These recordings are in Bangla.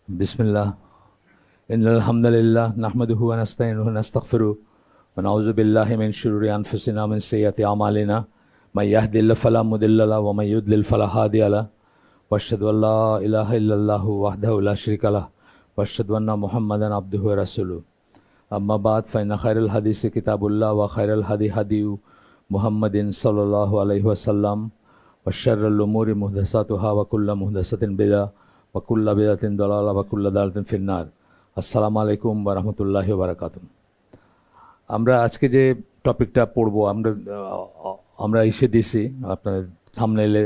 बिस्मिल्लाह इन्नल हम्दुलिल्लाह नहमदुहु व नस्तईनुहु व नस्तगफिरुहु व नऊज़ु बिल्लाहि मिन शुरूरि अनफुसिना व मिन सय्यिआति अमालिना मय यहदिल्लाहु फला मुदिल्ल लहु व मय युद्लिल फला हादिय लहु व अशहदु अल्ला इलाहा इल्लल्लाहु वहदहु ला शरीका लहु व अशहदु अन्ना मुहम्मदन अब्दुहु व रसूलुहु अम्मा बाद फ़इन्न खैरल हदीसि किताबुल्लाह व खैरल हदी हदीउ मुहम्मदिन सल्लल्लाहु अलैहि वसल्लम व शर्रल उमूरि मुहदसातुहा व कुल्लु मुहदसतिन बिदअह वकुल्ला बिदअतिन दलाला वकुल्ला दालालातिन फिन्नार। अस्सलामु आलैकुम व रहमतुल्लाहि व बाराकातुहू। আমরা আজকে যে টপিকটা পড়ব আমরা এসে দিছি আপনাদের থাম্বনেইলে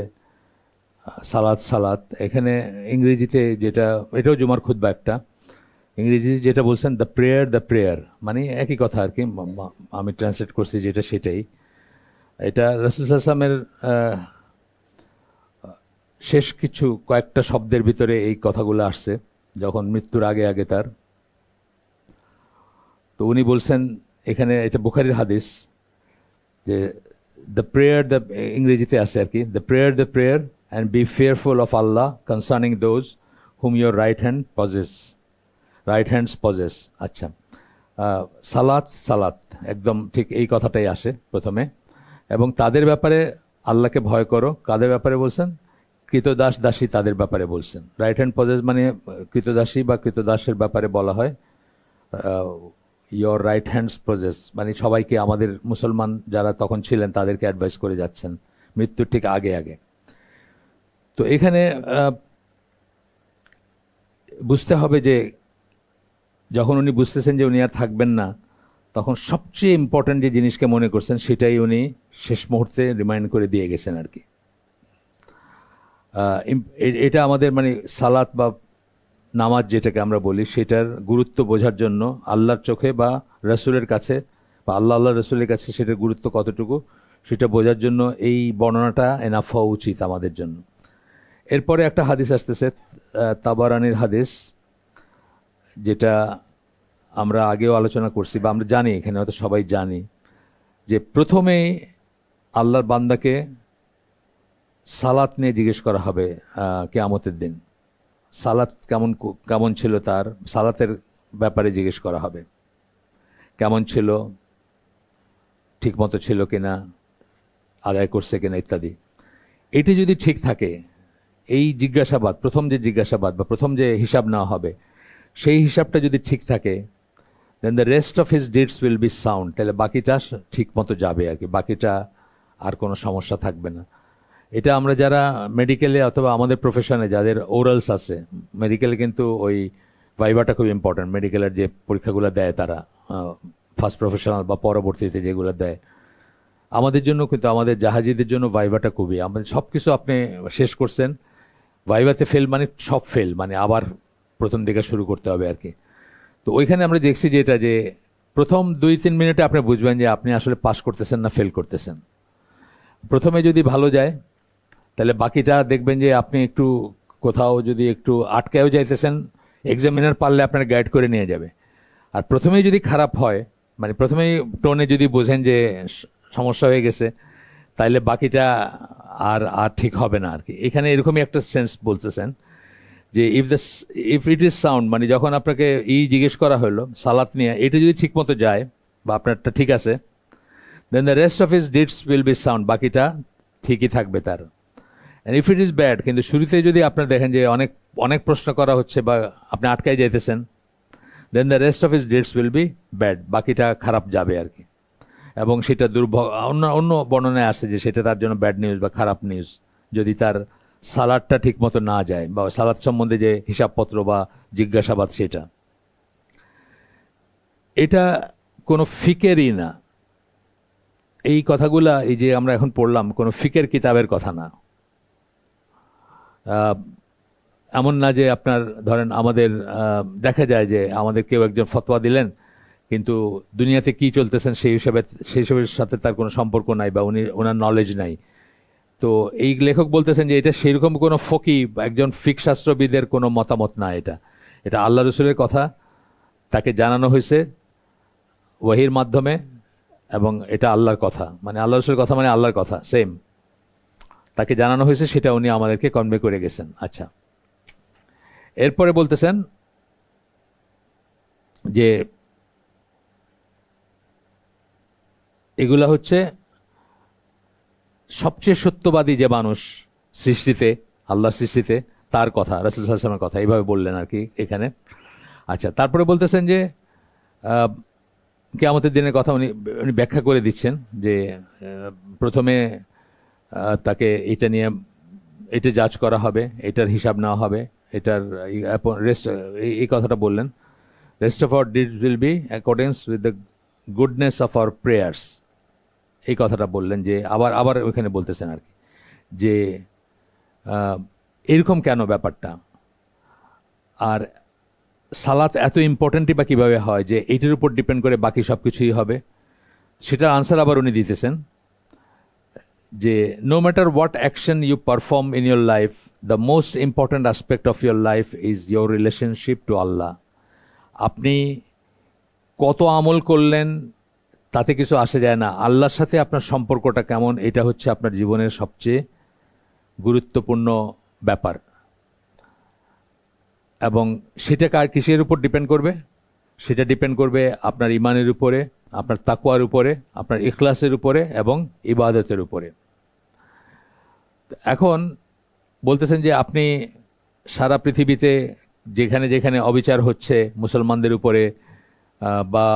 সালাত সালাত এখানে ইংরেজিতে যেটা এটাও জুমার খুতবা একটা ইংরেজিতে যেটা বলছেন দ্য প্রেয়ার মানে একই কথা আর কি আমি ট্রান্সলেট করছি যেটা সেটাই এটা রাসূল সাল্লাল্লাহু আলাইহি ওয়াসাল্লামের শেষ কিছু কয়েকটা শব্দের ভিতরে এই কথাগুলো আসছে যখন মৃত্যুর আগে আগে তার তো উনি বলছেন এখানে এটা বুখারীর হাদিস যে দ্য প্রেয়ার দ্য ইংরেজিতে আছে আর কি the prayer and be fearful of Allah concerning those whom your right hands possess. আচ্ছা, সালাত একদম ঠিক এই কথাটাই আসে প্রথমে এবং তাদের ব্যাপারে আল্লাহকে ভয় করো। কাদের ব্যাপারে বলছেন? কৃতদাস দাসী তাদের ব্যাপারে বলছেন। রাইট হ্যান্ড পজেস মানে কৃতদাসী বা কৃতদাসের ব্যাপারে বলা হয় ইয়োর রাইট হ্যান্ডস পজেস মানে সবাইকে আমাদের মুসলমান যারা তখন ছিলেন তাদেরকে অ্যাডভাইস করে যাচ্ছেন মৃত্যুর ঠিক আগে আগে। তো এখানে বুঝতে হবে যে যখন উনি বুঝতেছেন যে উনি আর থাকবেন না তখন সবচেয়ে ইম্পর্ট্যান্ট যে জিনিসকে মনে করছেন সেটাই উনি শেষ মুহূর্তে রিমাইন্ড করে দিয়ে গেছেন আর কি। এটা আমাদের মানে সালাত বা নামাজ যেটাকে আমরা বলি সেটার গুরুত্ব বোঝার জন্য আল্লাহর চোখে বা রসুলের কাছে বা আল্লাহ রসুলের কাছে সেটার গুরুত্ব কতটুকু সেটা বোঝার জন্য এই বর্ণনাটা এনাফ হওয়া উচিত আমাদের জন্য। এরপরে একটা হাদিস আসতেছে তাবারানির হাদিস যেটা আমরা আগেও আলোচনা করছি বা আমরা জানি এখানে হয়তো সবাই জানি যে প্রথমেই আল্লাহর বান্দাকে সালাত নিয়ে জিজ্ঞেস করা হবে কিয়ামতের দিন। সালাত কেমন ছিল তার সালাতের ব্যাপারে জিজ্ঞেস করা হবে কেমন ছিল, ঠিকমতো ছিল কিনা, আদায় করছে কিনা ইত্যাদি। এটি যদি ঠিক থাকে এই জিজ্ঞাসাবাদ প্রথম যে জিজ্ঞাসাবাদ বা প্রথম যে হিসাব নেওয়া হবে সেই হিসাবটা যদি ঠিক থাকে then the rest of his deeds will be sound, তাহলে বাকিটা ঠিক মতো যাবে আর কি, বাকিটা আর কোনো সমস্যা থাকবে না। এটা আমরা যারা মেডিকেলে অথবা আমাদের প্রফেশনে যাদের ওরালস আছে মেডিকেলে কিন্তু ওই ভাইভাটা খুব ইম্পর্ট্যান্ট। মেডিকেলের যে পরীক্ষাগুলো দেয় তারা ফার্স্ট প্রফেশনাল বা পরবর্তীতে যেগুলো দেয় আমাদের জন্য কিন্তু আমাদের জাহাজিদের জন্য ভাইভাটা খুবই আমাদের সব কিছু আপনি শেষ করছেন ভাইভাতে ফেল মানে সব ফেল মানে আবার প্রথম দিকে শুরু করতে হবে আর কি। তো ওইখানে আমরা দেখছি যে এটা যে প্রথম 2-3 মিনিটে আপনি বুঝবেন যে আপনি আসলে পাস করতেছেন না ফেল করতেছেন। প্রথমে যদি ভালো যায় তাহলে বাকিটা দেখবেন যে আপনি একটু কোথাও যদি একটু আটকেও যাইতেছেন এক্সামিনার পারলে আপনার গাইড করে নিয়ে যাবে। আর প্রথমেই যদি খারাপ হয় মানে প্রথমেই টোনে যদি বোঝেন যে সমস্যা হয়ে গেছে তাইলে বাকিটা আর ঠিক হবে না আর কি। এখানে এরকমই একটা সেন্স বলতেছেন যে ইফ ইট ইজ সাউন্ড মানে যখন আপনাকে জিজ্ঞেস করা হলো সালাত নিয়ে এটা যদি ঠিক মতো যায় বা আপনারটা ঠিক আছে then the rest of his deeds will be sound, বাকিটা ঠিকই থাকবে তার। And if it is bad কিন্তু শুরুতে যদি আপনার দেখেন যে অনেক প্রশ্ন করা হচ্ছে বা আপনি আটকায় যাইতেছেন then the rest of his deeds will be bad, বাকিটা খারাপ যাবে আর কি। এবং সেটা অন্য বর্ণনায় আসছে যে সেটা তার জন্য ব্যাড নিউজ বা খারাপ নিউজ যদি তার সালাদটা ঠিক মতো না যায় বা সালাদ সম্বন্ধে যে হিসাবপত্র বা জিজ্ঞাসাবাদ সেটা এটা কোনো ফিকেরই না। এই কথাগুলা এই যে আমরা এখন পড়লাম কোনো ফিকের কিতাবের কথা না। এমন না যে আপনার ধরেন আমাদের দেখা যায় যে আমাদের কেউ একজন ফতোয়া দিলেন কিন্তু দুনিয়াতে কি চলতেছেন সেই সাথে তার কোনো সম্পর্ক নাই বা ওনার নলেজ নাই। তো এই লেখক বলতেছেন যে এটা সেরকম কোনো ফকি একজন ফিক শাস্ত্রবিদের কোনো মতামত না, এটা আল্লাহ রসুলের কথা তাকে জানানো হয়েছে ওয়াহির মাধ্যমে এবং এটা আল্লাহর কথা মানে আল্লাহ রসুলের কথা মানে আল্লাহর কথা সেম তাকে জানানো হয়েছে সেটা উনি আমাদেরকে কনভে করে গেছেন। আচ্ছা, এরপরে বলতেছেন যে এগুলা হচ্ছে সবচেয়ে সত্যবাদী যে মানুষ সৃষ্টিতে, আল্লাহর সৃষ্টিতে, তার কথা, রাসূল সাল্লাল্লাহু আলাইহি ওয়াসাল্লামের কথা এইভাবে বললেন আর কি এখানে। আচ্ছা, তারপরে বলতেছেন যে কিয়ামতের দিনের কথা উনি ব্যাখ্যা করে দিচ্ছেন যে প্রথমে তাকে এটা জাজ করা হবে, এটার হিসাব নেওয়া হবে, এটার রেস্ট, এই কথাটা বললেন। Rest of our deeds will B accordance with the goodness of our prayers, এই কথাটা বললেন। যে আবার ওইখানে বলতেছেন আর কি যে এরকম কেন ব্যাপারটা, আর সালাত এত ইম্পর্টেন্টই বা কীভাবে হয় যে এইটার উপর ডিপেন্ড করে বাকি সব কিছুই হবে, সেটার আনসার আবার উনি দিতেছেন যে no matter what action you perform in your life, the most important aspect of your life is your relationship to Allah. আপনি কত আমল করলেন তাতে কিছু আসে যায় না, আল্লাহর সাথে আপনার সম্পর্কটা কেমন, এটা হচ্ছে আপনার জীবনের সবচেয়ে গুরুত্বপূর্ণ ব্যাপার। এবং সেটা কিসের উপর ডিপেন্ড করবে? সেটা ডিপেন্ড করবে আপনার ইমানের উপরে, আপনার তাকওয়ার উপরে, আপনার ইখলাসের উপরে এবং ইবাদতের উপরে। এখন বলতেছেন যে আপনি সারা পৃথিবীতে যেখানে যেখানে অবিচার হচ্ছে মুসলমানদের উপরে বা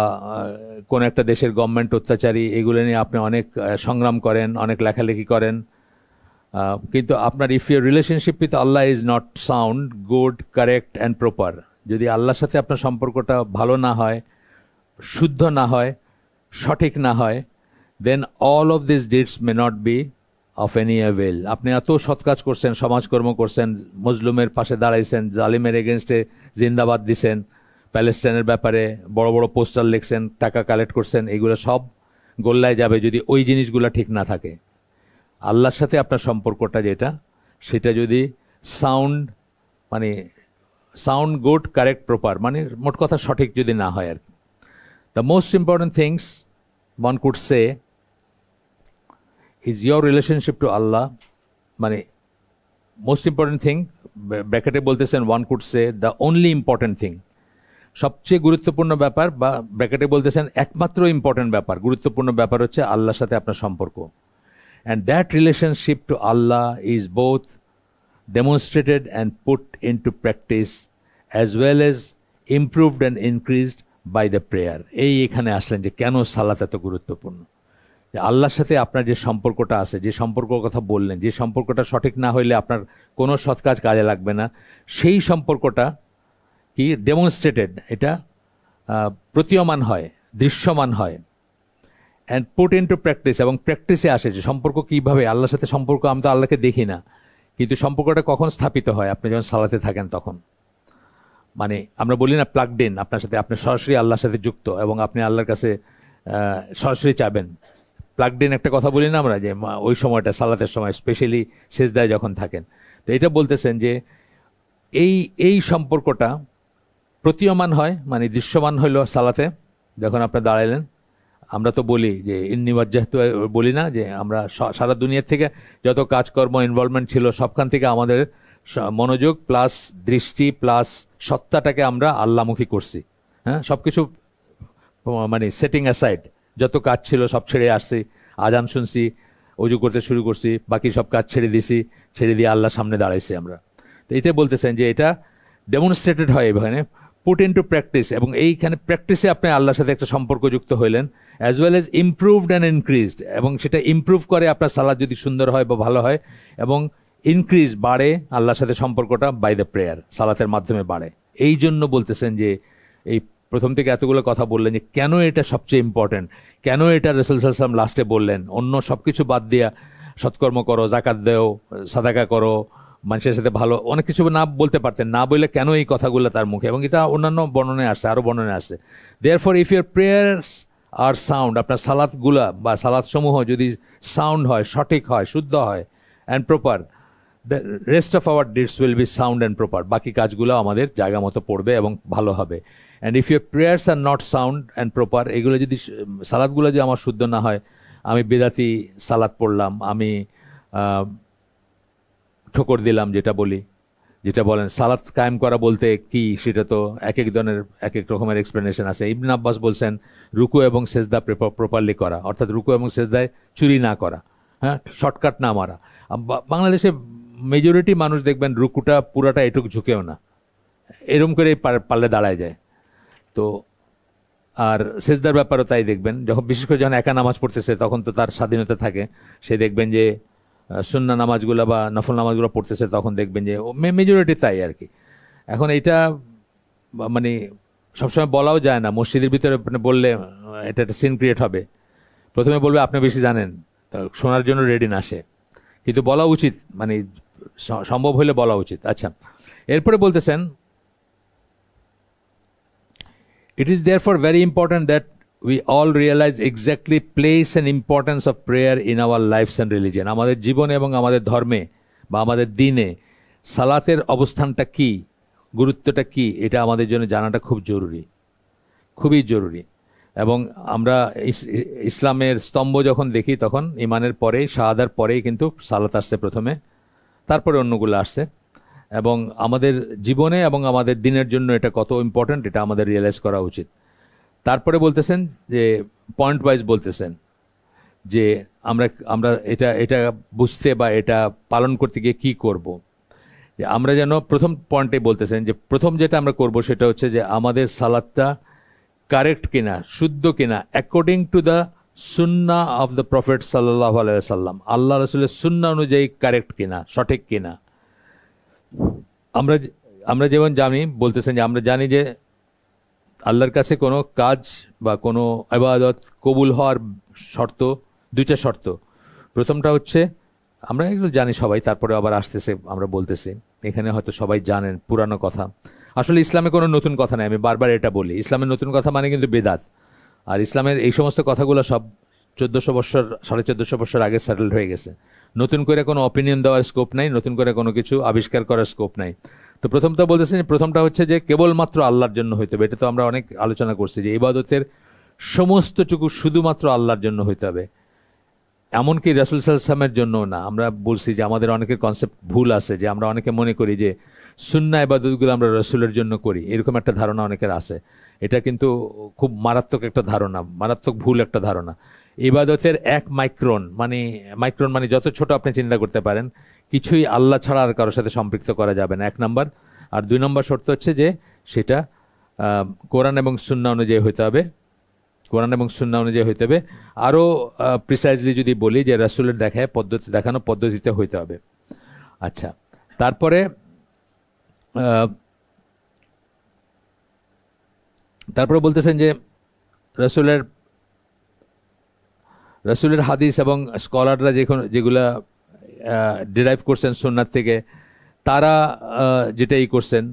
কোন একটা দেশের গভর্নমেন্ট অত্যাচারী, এগুলো নিয়ে আপনি অনেক সংগ্রাম করেন, অনেক লেখালেখি করেন, কিন্তু আপনার if your relationship with Allah is not sound, good, correct and proper, যদি আল্লাহর সাথে আপনার সম্পর্কটা ভালো না হয়, শুদ্ধ না হয়, সঠিক না হয়, then all of this deeds may not be of any avail. আপনি এত সৎ কাজ করছেন, সমাজকর্ম করছেন, মজলুমের পাশে দাঁড়াইছেন, জালিমের এগেনস্টে জিন্দাবাদ দিছেন, প্যালেস্টাইনের ব্যাপারে বড় বড় পোস্টার লিখছেন, টাকা কালেক্ট করছেন, এগুলো সব গোল্লায় যাবে যদি ওই জিনিসগুলো ঠিক না থাকে। আল্লাহর সাথে আপনার সম্পর্কটা যেটা, সেটা যদি সাউন্ড গুড, কারেক্ট, প্রপার, মানে মোট কথা সঠিক যদি না হয় আর কি। The most important things one could say is your relationship to Allah, মানে মোস্ট ইম্পর্টেন্ট থিং ব্র্যাকেটে বলতেছেন one could say the only important thing, সবচেয়ে গুরুত্বপূর্ণ ব্যাপার, বা ব্র্যাকেটে বলতেছেন একমাত্র ইম্পর্টেন্ট ব্যাপার, গুরুত্বপূর্ণ ব্যাপার হচ্ছে আল্লাহর সাথে আপনার সম্পর্ক। And that relationship to Allah is both demonstrated and put into practice as well as improved and increased by the prayer. এখানে আসলেন যে কেন সালাত এত গুরুত্বপূর্ণ। যে আল্লাহর সাথে আপনার যে সম্পর্কটা আছে, যে সম্পর্কের কথা বললেন, যে সম্পর্কটা সঠিক না হইলে আপনার কোনো সৎ কাজ কাজে লাগবে না, সেই সম্পর্কটা কি ডেমনস্ট্রেটেড, এটা প্রতীয়মান হয়, দৃশ্যমান হয়, and put into practice, এবং প্র্যাকটিসে আসে যে সম্পর্ক কীভাবে, আল্লাহর সাথে সম্পর্ক, আমি তো আল্লাহকে দেখি না, কিন্তু সম্পর্কটা কখন স্থাপিত হয়? আপনি যখন সালাতে থাকেন তখন। মানে আমরা বলি না প্লাগড ইন, আপনার সাথে আপনি সরাসরি আল্লাহর সাথে যুক্ত এবং আপনি আল্লাহর কাছে সরাসরি চাবেন। প্লাগড ইন একটা কথা বলি না আমরা, যে ওই সময়টা সালাতের সময় স্পেশালি সেজদায় যখন থাকেন। তো এটা বলতেছেন যে এই সম্পর্কটা প্রতীয়মান হয়, মানে দৃশ্যমান হইল সালাতে যখন আপনি দাঁড়াইলেন। আমরা তো বলি যে ইন্নী ওয়াজ্জাহতু, বলি না যে আমরা সারা দুনিয়ার থেকে যত কাজকর্ম ইনভলভমেন্ট ছিল সবখান থেকে আমাদের মনোযোগ প্লাস দৃষ্টি প্লাস সত্তাটাকে আমরা আল্লাহমুখী করছি। হ্যাঁ, সব কিছু মানে সেটিং অ্যাসাইড, যত কাজ ছিল সব ছেড়ে আসছি, আজান শুনছি, অজু করতে শুরু করছি, বাকি সব কাজ ছেড়ে দিছি, ছেড়ে দিয়ে আল্লাহর সামনে দাঁড়াইছি আমরা। তো এটা বলতেছেন যে এটা ডেমনস্ট্রেটেড হয় এখানে, পুট ইন টু প্র্যাকটিস, এবং এইখানে প্র্যাকটিসে আপনি আল্লাহর সাথে একটা সম্পর্ক যুক্ত হইলেন, as well as improved and increased, এবং সেটা ইমপ্রুভ করে আপনার সালাত যদি সুন্দর হয় বা ভালো হয়, এবং ইনক্রিজ বাড়ে আল্লাহর সাথে সম্পর্কটা বাই দ্য প্রেয়ার, সালাতের মাধ্যমে বাড়ে। এই জন্য বলতেছেন যে এই প্রথম থেকে এতগুলো কথা বললেন যে কেন এটা সবচেয়ে ইম্পর্টেন্ট, কেন এটা রাসূল সাল্লাল্লাহু আলাইহি ওয়াসাল্লাম লাস্টে বললেন, অন্য সব কিছু বাদ দিয়া সৎকর্ম করো, জাকাত দেও, সাদাকা করো, মানুষের সাথে ভালো, অনেক কিছু না বলতে পারতেন, না বললে কেন এই কথাগুলো তার মুখে, এবং এটা অন্যান্য বর্ণনায় আসছে, আরও বর্ণনায় আসছে। Therefore if your prayers are sound, আপনার সালাতগুলা বা সালাতসমূহ যদি সাউন্ড হয়, সঠিক হয়, শুদ্ধ হয় and proper, the rest of our deeds will be sound and proper, বাকি কাজগুলো আমাদের জায়গা মতো পড়বে এবং ভালো হবে। And if your prayers are not sound and proper, এগুলো যদি সালাতগুলো যদি আমার শুদ্ধ না হয়, আমি বেদাতি সালাত পড়লাম, আমি ঠোকর দিলাম, যেটা বলি যেটা বলেন সালাত কায়েম করা বলতে কি, সেটা তো এক এক জনের এক এক রকমের এক্সপ্লেনেশন আছে। ইবনে আব্বাস বলছেন রুকু এবং সেজদা প্রপারলি করা, অর্থাৎ রুকু এবং সেজদায় চুরি না করা, হ্যাঁ, শর্টকাট না মারা। বাংলাদেশে মেজরিটি মানুষ দেখবেন রুকুটা পুরাটা এটুকু ঝুঁকেও না, এরম করে পারলে দাঁড়ায় যায়। তো আর সেজদার ব্যাপারও তাই দেখবেন, যখন বিশেষ করে যখন একা নামাজ পড়তেছে তখন তো তার স্বাধীনতা থাকে, সে দেখবেন যে সুন্না নামাজগুলো বা নফল নামাজগুলো পড়তেছে, তখন দেখবেন যে মেজরিটি তাই আর কি। এখন এটা মানে সবসময় বলাও যায় না, মসজিদের ভিতরে বললে এটা একটা সিন ক্রিয়েট হবে, প্রথমে বলবে আপনি বেশি জানেন, শোনার জন্য রেডি না সে, কিন্তু বলা উচিত, মানে সম্ভব হলে বলা উচিত। আচ্ছা, এরপরে বলতেছেন it is therefore very important that we all realize exactly place and importance of prayer in our lives and religion. আমাদের জীবনে এবং আমাদের ধর্মে বা আমাদের দিনে সালাতের অবস্থানটা কি, গুরুত্বটা কি, এটা আমাদের জন্য জানাটা খুব জরুরি, খুবই জরুরি। এবং আমরা ইসলামের স্তম্ভ যখন দেখি তখন ইমানের পরেই, শাহাদার পরেই কিন্তু সালাত আসছে প্রথমে, তারপরে অন্যগুলো আসছে। এবং আমাদের জীবনে এবং আমাদের দিনের জন্য এটা কত ইম্পর্ট্যান্ট এটা আমাদের রিয়েলাইজ করা উচিত। তারপরে বলতেছেন যে পয়েন্ট ওয়াইজ বলতেছেন যে আমরা আমরা এটা এটা বুঝতে বা এটা পালন করতে গিয়ে কী করব, যে আমরা যেন প্রথম পয়েন্টে বলতেছেন যে প্রথম যেটা আমরা করব সেটা হচ্ছে যে আমাদের সালাতটা কারেক্ট কিনা, শুদ্ধ কিনা, according to the Sunnah of the prophet সাল্লাল্লাহু আলাইহি ওয়াসাল্লাম, আল্লাহ রসুলের সুন্না অনুযায়ী কারেক্ট কিনা, সঠিক কিনা। আমরা যেমন জানি, বলতেছেন যে আমরা জানি যে আল্লাহর কাছে কোনো কাজ বা কোনো ইবাদত কবুল হওয়ার শর্ত, দুইটা শর্ত। প্রথমটা হচ্ছে, আমরা এগুলো জানি সবাই, তারপরে আবার আসতেছে আমরা বলতেছি, এখানে হয়তো সবাই জানেন পুরানো কথা। আসলে ইসলামে কোনো নতুন কথা নেই, আমি বারবার এটা বলি, ইসলামের নতুন কথা মানে কিন্তু বেদাত। আর ইসলামের এই সমস্ত কথাগুলো সব 1400 বছর 1450 বছর আগে সেটেলড হয়ে গেছে। নতুন করে কোনো অপিনিয়ন দেওয়ার স্কোপ নাই, নতুন করে কোনো কিছু আবিষ্কার করার স্কোপ নাই। তো প্রথমটা বলতেছেন, প্রথমটা হচ্ছে যে কেবলমাত্র আল্লাহর জন্য হইতে হবে। এটা তো আমরা অনেক আলোচনা করছি যে ইবাদতের সমস্তটুকু শুধুমাত্র আল্লাহর জন্য হইতে হবে, এমনকি রাসূল সাল্লাল্লাহু আলাইহি ওয়াসাল্লামের জন্য না। আমরা বলছি যে আমাদের অনেকের কনসেপ্ট ভুল আছে, যে আমরা অনেকে মনে করি যে সুন্নাহ ইবাদতগুলো আমরা রাসূলের জন্য করি, এরকম একটা ধারণা অনেকের আছে। এটা কিন্তু খুব মারাত্মক একটা ধারণা, মারাত্মক ভুল একটা ধারণা। ইবাদতের এক মাইক্রন মানে যত ছোট আপনি চিন্তা করতে পারেন, কিছুই আল্লাহ ছাড়া আর কারোর সাথে সম্পৃক্ত করা যাবে না, 1 নম্বর। আর 2 নম্বর শর্ত হচ্ছে যে সেটা কোরআন এবং সুন্নাহ অনুযায়ী হইতে হবে, কোরআন এবং সুন্নাহ অনুযায়ী হইতে হবে। আরও প্রিসাইজলি যদি বলি যে রাসূলের দেখানো পদ্ধতিতে হইতে হবে। আচ্ছা, তারপরে বলতেছেন যে রাসূলের হাদিস এবং স্কলাররা যেগুলা ডিরাইভ করছেন সুন্নাত থেকে, তারা যেটাই করছেন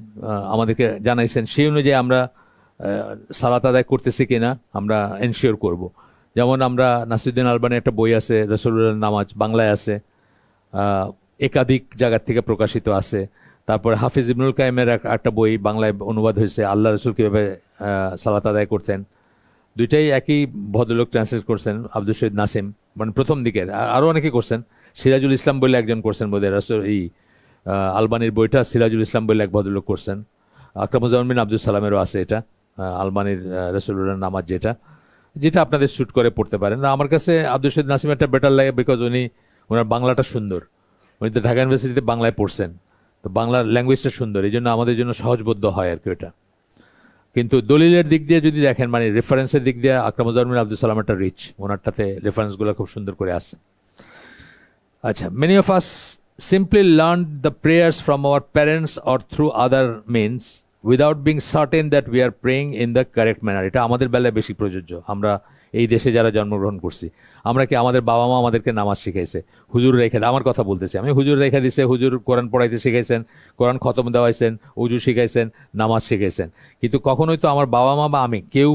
আমাদেরকে জানাইছেন, সেই অনুযায়ী আমরা সালাত আদায় করতেছি কিনা আমরা এনশিওর করব। যেমন আমরা নাসিরউদ্দিন আলবানির একটা বই আছে রাসূলুল্লাহর নামাজ, বাংলায় আছে, একাধিক জায়গার থেকে প্রকাশিত আছে। তারপরে হাফিজ ইবনুল কাইমের একটা বই বাংলায় অনুবাদ হয়েছে, আল্লাহ রসুল কীভাবে সালাত আদায় করতেন। দুইটাই একই ভদ্রলোক ট্রান্সলেট করছেন, আব্দুল শহীদ নাসিম, মানে প্রথম দিকের। আরও অনেকে করছেন, সিরাজুল ইসলাম বলে একজন করছেন বোধহয়, আলবানির বইটা সিরাজুল ইসলাম বলে এক ভদ্রলোক করছেন। আকরামুজ্জামান বিন আব্দুল সালামেরও আছে এটা, আলবানির রাসূলুল্লাহর নামাজ, যেটা আপনাদের শ্যুট করে পড়তে পারেন। আমার কাছে আব্দুল শহীদ নাসিমেরটা বেটার লাগে, বিকজ ওনার বাংলাটা সুন্দর, উনি তো ঢাকা ইউনিভার্সিটিতে বাংলায় পড়ছেন, তো বাংলার ল্যাঙ্গুয়েজটা সুন্দর, এই জন্য আমাদের জন্য সহজবোধ্য হয় আর কি ওটা। কিন্তু দলিলের দিক দিয়ে যদি দেখেন, মানে রেফারেন্সের দিক দিয়ে আকরামুজ্জামান বিন আব্দুল সালামেরটা রিচ, ওনারটাতে রেফারেন্সগুলো খুব সুন্দর করে আসে। আচ্ছা, many of us simply learned the prayers from our parents or through other means without being certain that we are praying in the correct manner. এটা আমাদের বেলায় বেশি প্রযোজ্য। আমরা এই দেশে যারা জন্মগ্রহণ করছি, আমরা কি আমাদের বাবা মা আমাদেরকে নামাজ শিখাইছে, হুজুর রেখে, আমার কথা বলতেছি আমি, হুজুর রেখে দিছে, হুজুর কোরআন পড়াইতে শিখাইছেন, কোরআন খতম দেওয়াইছেন, উজু শিখাইছেন, নামাজ শিখাইছেন। কিন্তু কখনোই তো আমার বাবা মা বা আমি কেউ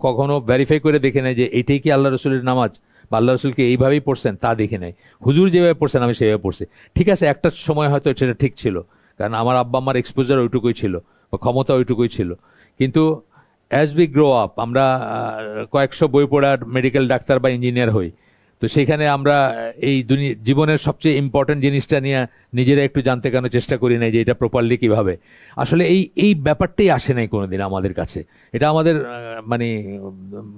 কখনো ভেরিফাই করে দেখে নেয় যে এটাই কি আল্লাহ রসুলের নামাজ, বা আল্লাহ রসুলকে এইভাবেই পড়ছেন তা দেখে নেয়। হুজুর যেভাবে পড়ছেন আমি সেভাবে পড়ছি, ঠিক আছে, একটা সময় হয়তো সেটা ঠিক ছিল, কারণ আমার আব্বা আমার এক্সপোজার ওইটুকুই ছিল বা ক্ষমতা ওইটুকুই ছিল। কিন্তু অ্যাজ উই গ্রো আপ, আমরা কয়েকশো বই পড়ার মেডিকেল ডাক্তার বা ইঞ্জিনিয়ার হই, তো সেখানে আমরা এই জীবনের সবচেয়ে ইম্পর্টেন্ট জিনিসটা নিয়ে নিজেরা একটু জানতে কেন চেষ্টা করি না যে এটা প্রপারলি কিভাবে। আসলে এই ব্যাপারটাই আসে নাই কোনোদিন আমাদের কাছে। এটা আমাদের মানে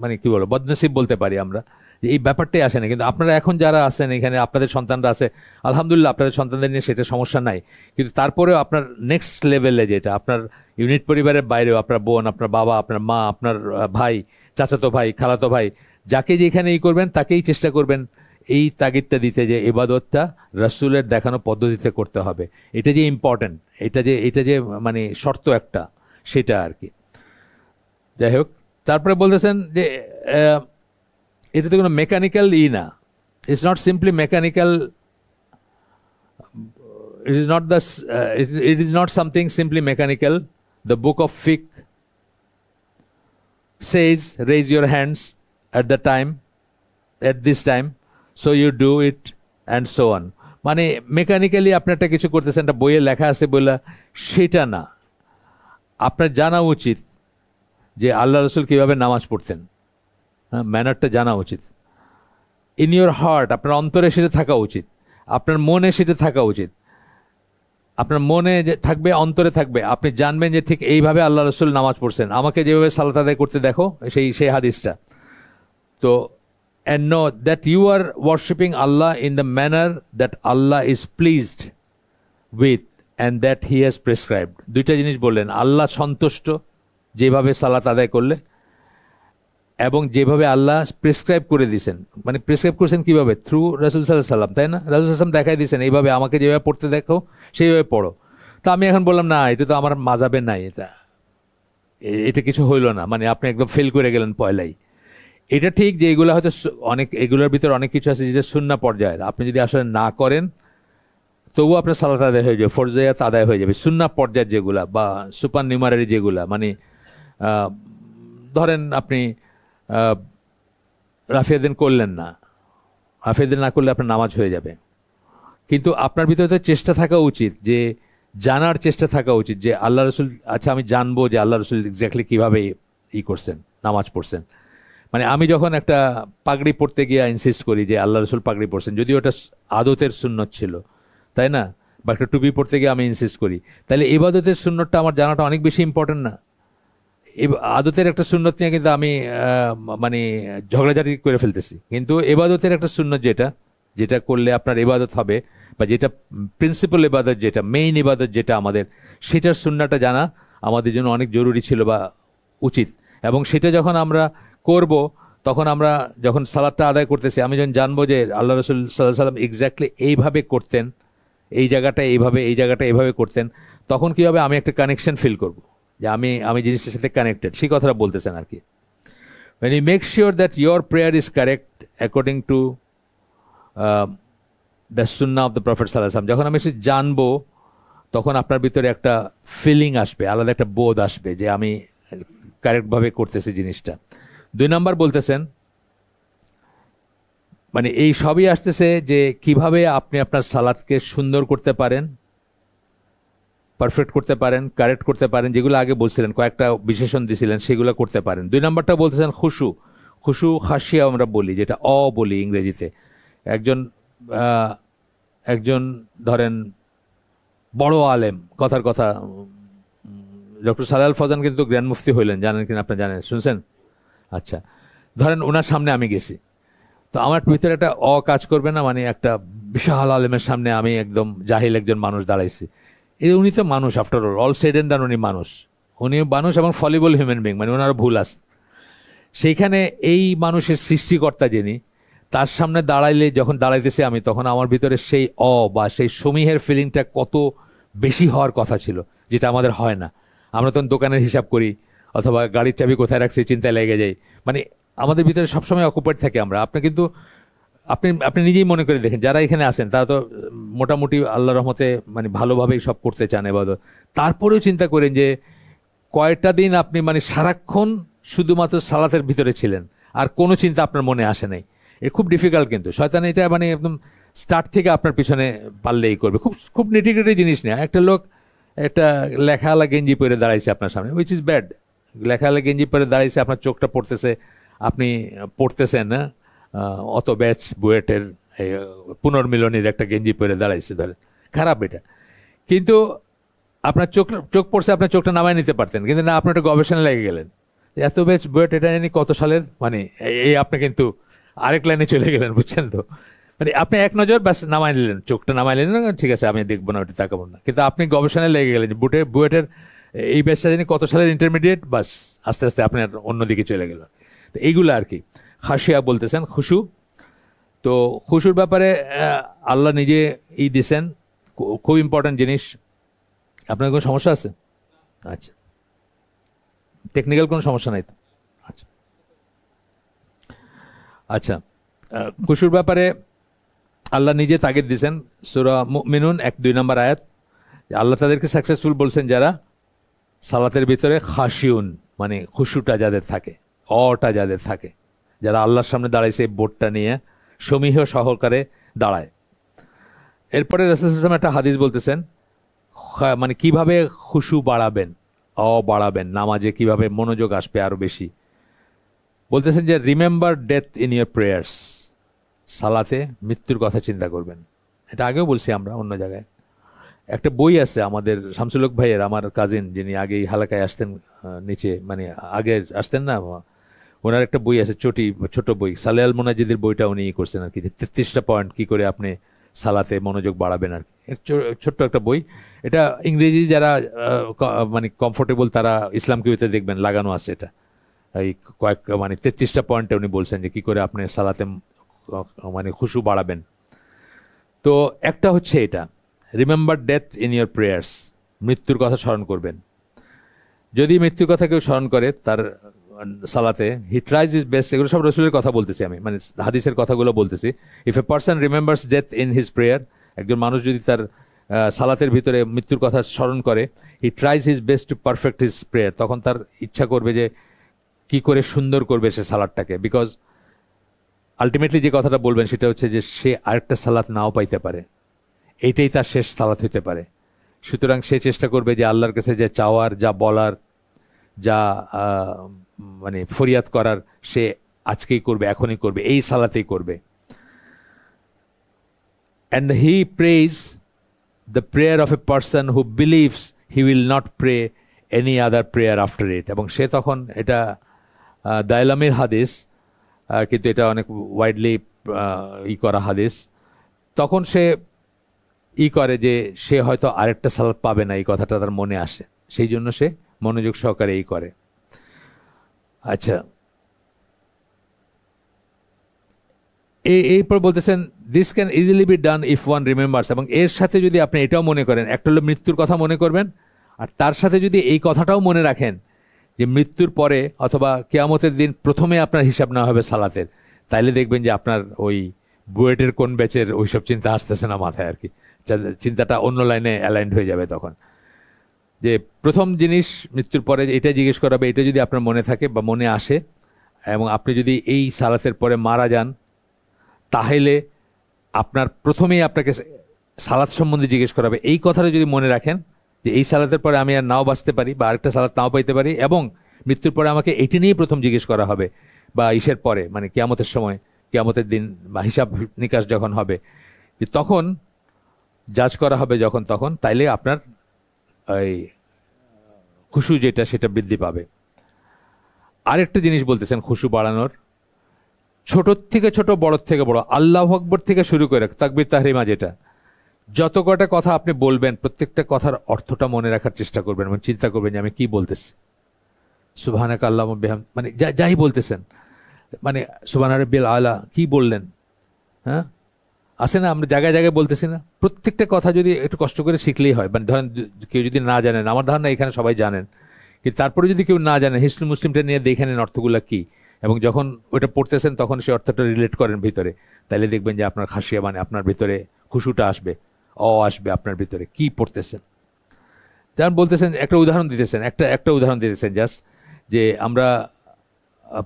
মানে কি বলবো, বদনসিব বলতে পারি আমরা, যে এই ব্যাপারটাই আসে না। কিন্তু আপনারা এখন যারা আছেন এখানে, আপনাদের সন্তানরা আছে, আলহামদুলিল্লাহ আপনাদের সন্তানদের নিয়ে সেটা সমস্যা নাই। কিন্তু তারপরেও আপনার নেক্সট লেভেলে যেটা আপনার ইউনিট পরিবারের বাইরেও আপনার বোন, আপনার বাবা, আপনার মা, আপনার ভাই, চাচাতো ভাই, খালাতো ভাই, যাকে যেখানে করবেন তাকেই চেষ্টা করবেন এই তাগিদটা দিতে যে ইবাদতটা রাসূলের দেখানো পদ্ধতিতে করতে হবে। এটা যে ইম্পর্টেন্ট, এটা যে মানে শর্ত একটা, সেটা আর কি। যাই হোক, তারপরে বলতেছেন যে এটা তো কোনো মেকানিক্যাল না, it's not simply mechanical, it is not something simply mechanical. The book of fiqh says raise your hands at this time, so you do it and so on. মানে মেকানিক্যালি আপনি একটা কিছু করতেছেন, একটা বইয়ে লেখা আছে বলে সেটা না। আপনার জানা উচিত যে আল্লাহ রসুল কিভাবে নামাজ পড়তেন, ম্যানারটা জানা উচিত। ইন ইউর হার্ট, আপনার অন্তরে সেটা থাকা উচিত, আপনার মনে সেটা থাকা উচিত। আপনার মনে যে থাকবে, অন্তরে থাকবে, আপনি জানবেন যে ঠিক এইভাবে আল্লাহ রসুল নামাজ পড়ছেন, আমাকে যেভাবে সালাত আদায় করতে দেখো, সেই হাদিসটা। তো and know that you are worshipping Allah in the manner that Allah is pleased with and that he has prescribed. দুইটা জিনিস বললেন, আল্লাহ সন্তুষ্ট যেভাবে সালাত আদায় করলে, এবং যেভাবে আল্লাহ প্রেসক্রাইব করে দিয়েছেন। মানে প্রেসক্রাইব করেছেন কিভাবে? থ্রু রাসূল সাল্লাল্লাহু আলাইহি সাল্লাম, তাই না? রাসূল সাল্লাল্লাহু আলাইহি সাল্লাম দেখাই দিয়েছেন এইভাবে আমাকে যেভাবে পড়তে দেখো সেইভাবে পড়ো। তো আমি এখন বললাম না, এটা তো আমার মাযাবে নাই, এটা কিছু হইল না, মানে আপনি একদম ফেল করে গেলেন পয়লাই। এটা ঠিক যে এগুলো হয়তো অনেক, এগুলোর ভিতরে অনেক কিছু আছে যেটা সুন্নাহ পর্যায়ের, আপনি যদি আসলে না করেন তবুও আপনার সালাত আদায় হয়ে যাবে, ফরজিয়াত আদায় হয়ে যাবে। সুন্নাহ পর্যায়ের যেগুলা বা সুপার নিউমারি যেগুলা, মানে ধরেন আপনি রাফিয়াদিন করলেন না, রাফিয়াদিন না করলে আপনার নামাজ হয়ে যাবে। কিন্তু আপনার ভিতরে তো চেষ্টা থাকা উচিত, যে জানার চেষ্টা থাকা উচিত যে আল্লাহ রসুল, আচ্ছা আমি জানবো যে আল্লাহ রসুল এক্স্যাক্টলি কিভাবে করছেন, নামাজ পড়ছেন। মানে আমি যখন একটা পাগড়ি পড়তে গিয়ে ইনসিস্ট করি যে আল্লাহ রসুল পাগড়ি পড়ছেন, যদিও ওটা আদতের সুন্নত ছিল, তাই না, বা একটা টুপি পড়তে গিয়ে আমি ইনসিস্ট করি, তাহলে ইবাদতের সুন্নতটা আমার জানাটা অনেক বেশি ইম্পর্টেন্ট না? আদতের একটা সুন্নত নিয়ে কিন্তু আমি মানে ঝগড়াঝাটি করে ফেলতেছি। কিন্তু এবাদতের একটা সুন্নত যেটা করলে আপনার ইবাদত হবে, বা যেটা প্রিন্সিপাল ইবাদত, যেটা মেইন ইবাদত, যেটা আমাদের, সেটার সুন্নাহটা জানা আমাদের জন্য অনেক জরুরি ছিল বা উচিত। এবং সেটা যখন আমরা করব, তখন আমরা যখন সালাতটা আদায় করতেছি, আমি যখন জানবো যে আল্লাহ রসুল সাল্লাল্লাহু আলাইহি সাল্লাম এক্স্যাক্টলি এইভাবে করতেন, এই জায়গাটা এইভাবে, এই জায়গাটা এইভাবে করতেন, তখন কি হবে, আমি একটা কানেকশন ফিল করব যে আমি জিনিসটার সাথে কানেক্টেড, সেই কথাটা বলতেছেন আর কি। when you make sure that your prayer is correct according to the sunnah of the Prophet sallallahu alaihi wasallam, যখন আমি সেটা জানবো, তখন আপনার ভিতরে একটা ফিলিং আসবে, আলাদা একটা বোধ আসবে যে আমি কারেক্টভাবে করতেছি জিনিসটা। 2 নাম্বার বলতেছেন, মানে এই সবই আসতেছে যে কিভাবে আপনি আপনার সালাতকে সুন্দর করতে পারেন, পারফেক্ট করতে পারেন, কারেক্ট করতে পারেন, যেগুলো আগে বলছিলেন, কয়েকটা বিশেষণ দিয়েছিলেন, সেগুলো করতে পারেন। 2 নাম্বারটা বলতেছেন খুশু খাশিয়া আমরা বলি, যেটা বলি ইংরেজিতে। একজন ধরেন বড় আলেম, কথার কথা, ডক্টর সালেহ আল ফৌজান কিন্তু গ্র্যান্ড মুফতি হইলেন, জানেন কিনা আপনি? জানেন, শুনছেন? আচ্ছা, ধরেন ওনার সামনে আমি গেছি, তো আমার ভিতরে একটা কাজ করবে না, মানে একটা বিশাল আলেমের সামনে আমি একদম জাহিল একজন মানুষ দাঁড়াইছি। উনি তো মানুষ, আফটার অল সেড এন্ড ডান, উনি মানুষ এবং ফলিবল হিউম্যান বিং, মানে ওনারও ভুল আছে। সেইখানে এই মানুষের সৃষ্টিকর্তা যিনি, তার সামনে দাঁড়াইলে, যখন দাঁড়াইতেছি আমি, তখন আমার ভিতরে সেই বা সেই সমীহের ফিলিংটা কত বেশি হওয়ার কথা ছিল, যেটা আমাদের হয় না। আমরা তখন দোকানের হিসাব করি, অথবা গাড়ির চাবি কোথায় রাখছি চিন্তায় লেগে যাই, মানে আমাদের ভিতরে সবসময় অকুপাইড থাকে আমরা। আপনি নিজেই মনে করে দেখেন, যারা এখানে আছেন তারা তো মোটামুটি আল্লাহর রহমতে মানে ভালোভাবেই সব করতে চান এবাদত। তারপরেও চিন্তা করেন যে কয়টা দিন আপনি মানে সারাক্ষণ শুধুমাত্র সালাতের ভিতরে ছিলেন, আর কোনো চিন্তা আপনার মনে আসে নাই। খুব ডিফিকাল্ট, কিন্তু শয়তান এটা মানে একদম স্টার্ট থেকে আপনার পিছনে পারলেই করবে। খুব নিটিগ্রিটি জিনিস নেই। একটা লোক একটা লেখাওয়ালা গেঞ্জি পরে দাঁড়াইছে আপনার সামনে, উইচ ইজ ব্যাড। লেখাওয়ালা গেঞ্জি পরে দাঁড়াইছে, আপনার চোখটা পড়তেছে, আপনি পড়তেছেন না, অত ব্যাচ বুয়েটের পুনর্মিলনীর একটা গেঞ্জি পরে দাঁড়াইছে, ধরে খারাপ এটা। কিন্তু আপনার চোখ পড়ছে, আপনার চোখটা নামায় নিতে পারতেন, কিন্তু না, আপনি একটা গবেষণা লেগে গেলেন এত ব্যাচ বুয়েট এটা জানি কত সালের, মানে এই আপনি কিন্তু আরেক লাইনে চলে গেলেন, বুঝছেন তো? মানে আপনি এক নজর ব্যাস নামাই নিলেন, চোখটা নামাই নিলেন, ঠিক আছে আমি দেখবো না, ওটা তাকাবো না, কিন্তু আপনি গবেষণায় লেগে গেলেন যে বুয়েটের এই ব্যাচটা জানি কত সালের ইন্টারমিডিয়েট, বাস আস্তে আস্তে আপনি অন্যদিকে চলে গেলেন। তো এইগুলো আর কি খাশিয়া বলতেছেন, খুশু। তো খুশুর ব্যাপারে আল্লাহ নিজে দিছেন, খুব ইম্পর্টেন্ট জিনিস। আপনার কোনো সমস্যা আছে? আচ্ছা, টেকনিক্যাল কোনো সমস্যা নাই তো? আচ্ছা আচ্ছা, খুশুর ব্যাপারে আল্লাহ নিজে তাগিদ দিয়েছেন সূরা মুমিনুন 1-2 নম্বর আয়াত। আল্লাহ তাদেরকে সাকসেসফুল বলছেন যারা সালাতের ভিতরে খাশিউন, মানে খুশুটা যাদের থাকে, অটা যাদের থাকে, যারা আল্লাহর সামনে দাঁড়াইছে বোর্ডটা নিয়ে সমীহ সহকারে দাঁড়ায়। এরপরে রাসূল সাল্লাল্লাহু আলাইহি ওয়াসাল্লাম একটা হাদিস বলতেছেন, মানে কিভাবে খুশু বাড়াবেন, বাড়াবেন, নামাজে কিভাবে মনোযোগ আসবে আরো বেশি। বলতেছেন যে remember death in your prayers, সালাতে মৃত্যুর কথা চিন্তা করবেন। এটা আগেও বলছি আমরা অন্য জায়গায়। একটা বই আছে আমাদের শামসুল হক ভাইয়ের, আমার কাজিন, যিনি আগেই হালাকায় আসতেন, নিচে মানে আগে আসতেন না, ওনার একটা বই আছে ছোট বই, সালে আল মোনাজিদের বইটা উনি করছেন আর কি, 33টা পয়েন্ট কি করে আপনি সালাতে মনোযোগ বাড়াবেন আর কি। ছোট্ট একটা বই এটা, ইংরেজি যারা মানে কমফোর্টেবল তারা ইসলাম কিউতে দেখবেন লাগানো আছে এটা। এই কয়েক মানে 33টা পয়েন্টে উনি বলছেন যে কি করে আপনি সালাতে মানে খুশু বাড়াবেন। তো একটা হচ্ছে এটা, remember death in your prayers, মৃত্যুর কথা স্মরণ করবেন। যদি মৃত্যুর কথা কেউ স্মরণ করে তার সালাতে, হি ট্রাইজ ইজ বেস্ট, এগুলো সব রসুলের কথা বলতেছি আমি, মানে হাদিসের কথাগুলো বলতেছি। If a person remembers death in his prayer, একজন মানুষ যদি তার সালাতের ভিতরে মৃত্যুর কথা স্মরণ করে, হি tries his best to perfect his prayer, তখন তার ইচ্ছা করবে যে কি করে সুন্দর করবে সে সালাদটাকে, বিকজ আলটিমেটলি যে কথাটা বলবেন সেটা হচ্ছে যে সে আরেকটা সালাত নাও পাইতে পারে, এইটাই তার শেষ সালাত হইতে পারে। সুতরাং সে চেষ্টা করবে যে আল্লাহর কাছে যা চাওয়ার, যা বলার, যা মানে ফরিয়াদ করার, সে আজকেই করবে, এখনই করবে, এই সালাতেই করবে। And he prays the prayer of a person who believes he will not pray any other prayer after it. এবং সে তখন, এটা দাইলামির হাদিস, কিন্তু এটা অনেক ওয়াইডলি করা হাদিস, তখন সে করে যে সে হয়তো আরেকটা সালাত পাবে না, এই কথাটা তার মনে আসে, সেই জন্য সে মনোযোগ সহকারে করে। আচ্ছা, এরপর বলতেছেন this can easily be done if one remembers, এবং এর সাথে যদি আপনি এটাও মনে করেন, একটা হলো মৃত্যুর কথা মনে করবেন, আর তার সাথে যদি এই কথাটাও মনে রাখেন যে মৃত্যুর পরে অথবা কিয়ামতের দিন প্রথমে আপনার হিসাব নেওয়া হবে সালাতের, তাইলে দেখবেন যে আপনার ওই বুয়েটের কোন ব্যাচের ওইসব চিন্তা আসতেছে না মাথায় আর কি, চিন্তাটা অন্য লাইনে অ্যালাইন্ড হয়ে যাবে তখন। যে প্রথম জিনিস মৃত্যুর পরে এটা জিজ্ঞেস করা হবে, এটা যদি আপনার মনে থাকে বা মনে আসে, এবং আপনি যদি এই সালাতের পরে মারা যান, তাহলে আপনার প্রথমেই আপনাকে সালাত সম্বন্ধে জিজ্ঞেস করা হবে। এই কথাটা যদি মনে রাখেন যে এই সালাতের পরে আমি আর নাও বাঁচতে পারি বা আরেকটা সালাত নাও পাইতে পারি, এবং মৃত্যুর পরে আমাকে এটি নিয়েই প্রথম জিজ্ঞেস করা হবে, বা ইসের পরে মানে কিয়ামতের সময়, কিয়ামতের দিন বা হিসাব নিকাশ যখন হবে, তখন জাজ করা হবে যখন, তখন তাইলে আপনার এই খুশু যেটা সেটা বৃদ্ধি পাবে। আরেকটা জিনিস বলতেছেন খুশু বাড়ানোর, ছোট থেকে ছোট, বড় থেকে বড়, আল্লাহু আকবার থেকে শুরু করে তাকবীর তাহরিমা, যেটা যত কটা কথা আপনি বলবেন প্রত্যেকটা কথার অর্থটা মনে রাখার চেষ্টা করবেন এবং চিন্তা করবেন যে আমি কি বলতেছি। সুবহানাকা আল্লাহুম্মা বিহামদিকা, মানে যাই বলতেছেন, মানে সুবহানা রাব্বিল আলা কি বললেন, হ্যাঁ আছে না, আমরা জায়গায় জায়গায় বলতেছি না, প্রত্যেকটা কথা যদি একটু কষ্ট করে শিখলেই হয়। মানে ধরেন কেউ যদি না জানেন, আমার ধারণা এখানে সবাই জানেন, কিন্তু তারপরে যদি কেউ না জানেন, হিস্ট্রি মুসলিমটা নিয়ে দেখে নেন অর্থগুলো কি, এবং যখন ওইটা পড়তেছেন তখন সে অর্থটা রিলেট করেন ভিতরে, তাহলে দেখবেন যে আপনার খাসিয়া, মানে আপনার ভিতরে খুশুটা আসবে, আসবে আপনার ভিতরে কি পড়তেছেন। যেমন বলতেছেন, একটা উদাহরণ দিতেছেন, একটা উদাহরণ দিতেছেন জাস্ট, যে আমরা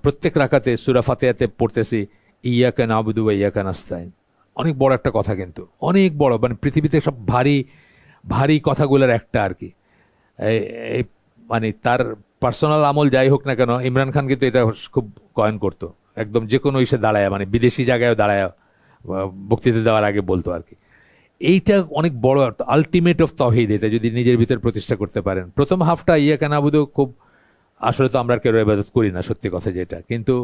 প্রত্যেক রাকাতে সূরা ফাতিহাতে পড়তেছি ইয়াকা নাবুদু ওয়া ইয়াকা নাস্তাইন, অনেক বড় একটা কথা, কিন্তু অনেক বড়, মানে পৃথিবীতে সব ভারী ভারী কথাগুলোর একটা আর কি। মানে তার পার্সোনাল আমল যাই হোক না কেন, ইমরান খান কিন্তু এটা খুব কয়েন করতো, একদম যে কোনো ইসে দাঁড়ায়, মানে বিদেশি জায়গায় দাঁড়ায় বক্তৃতা দেওয়ার আগে বলতো আর কি। এইটা অনেক বড় আলটিমেট অফ তহিদ, এটা যদি নিজের ভিতর প্রতিষ্ঠা করতে পারেন। প্রথম হাফটা ইয়াকা নাবুদু খুব, আসলে তো আমরা কেউ ইবাদত করি না, সত্যি কথা যেটা, কিন্তু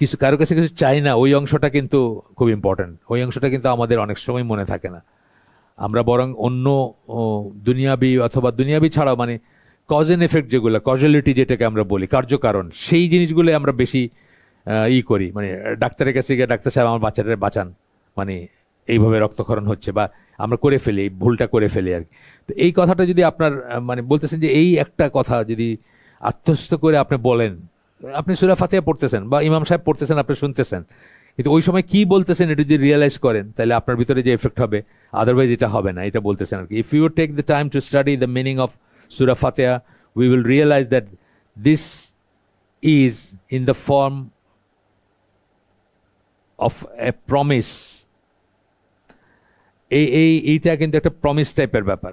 কিছু কারো কাছে কিছু চাই না, ওই অংশটা কিন্তু খুব ইম্পর্টেন্ট। ওই অংশটা কিন্তু আমাদের অনেক সময় মনে থাকে না। আমরা বরং অন্য দুনিয়াবি অথবা দুনিয়াবি ছাড়াও মানে কজ এন্ড এফেক্ট যেগুলো, কজুয়ালিটি যেটাকে আমরা বলি, কার্যকারণ, সেই জিনিসগুলো আমরা বেশি করি। মানে ডাক্তারের কাছে গিয়ে ডাক্তার সাহেব আমার বাচ্চাটারে বাঁচান, মানে এইভাবে রক্তক্ষরণ হচ্ছে, বা আমরা করে ফেলি, এই ভুলটা করে ফেলি আর কি। তো এই কথাটা যদি আপনার মানে বলতেছেন যে এই একটা কথা যদি আত্মস্থ করে আপনি বলেন, আপনি সূরা ফাতিহা পড়তেছেন বা ইমাম সাহেব পড়তেছেন, আপনি শুনতেছেন, কিন্তু ওই সময় কি বলতেছেন এটা যদি রিয়েলাইজ করেন, তাহলে আপনার ভিতরে যে এফেক্ট হবে, আদারওয়াইজ এটা হবে না, এটা বলতেছেন আর কি। If you take the time to study the meaning of সূরা ফাতিহা, we will realize that this is in the form of a promise. এইটা কিন্তু একটা প্রমিস টাইপের ব্যাপার।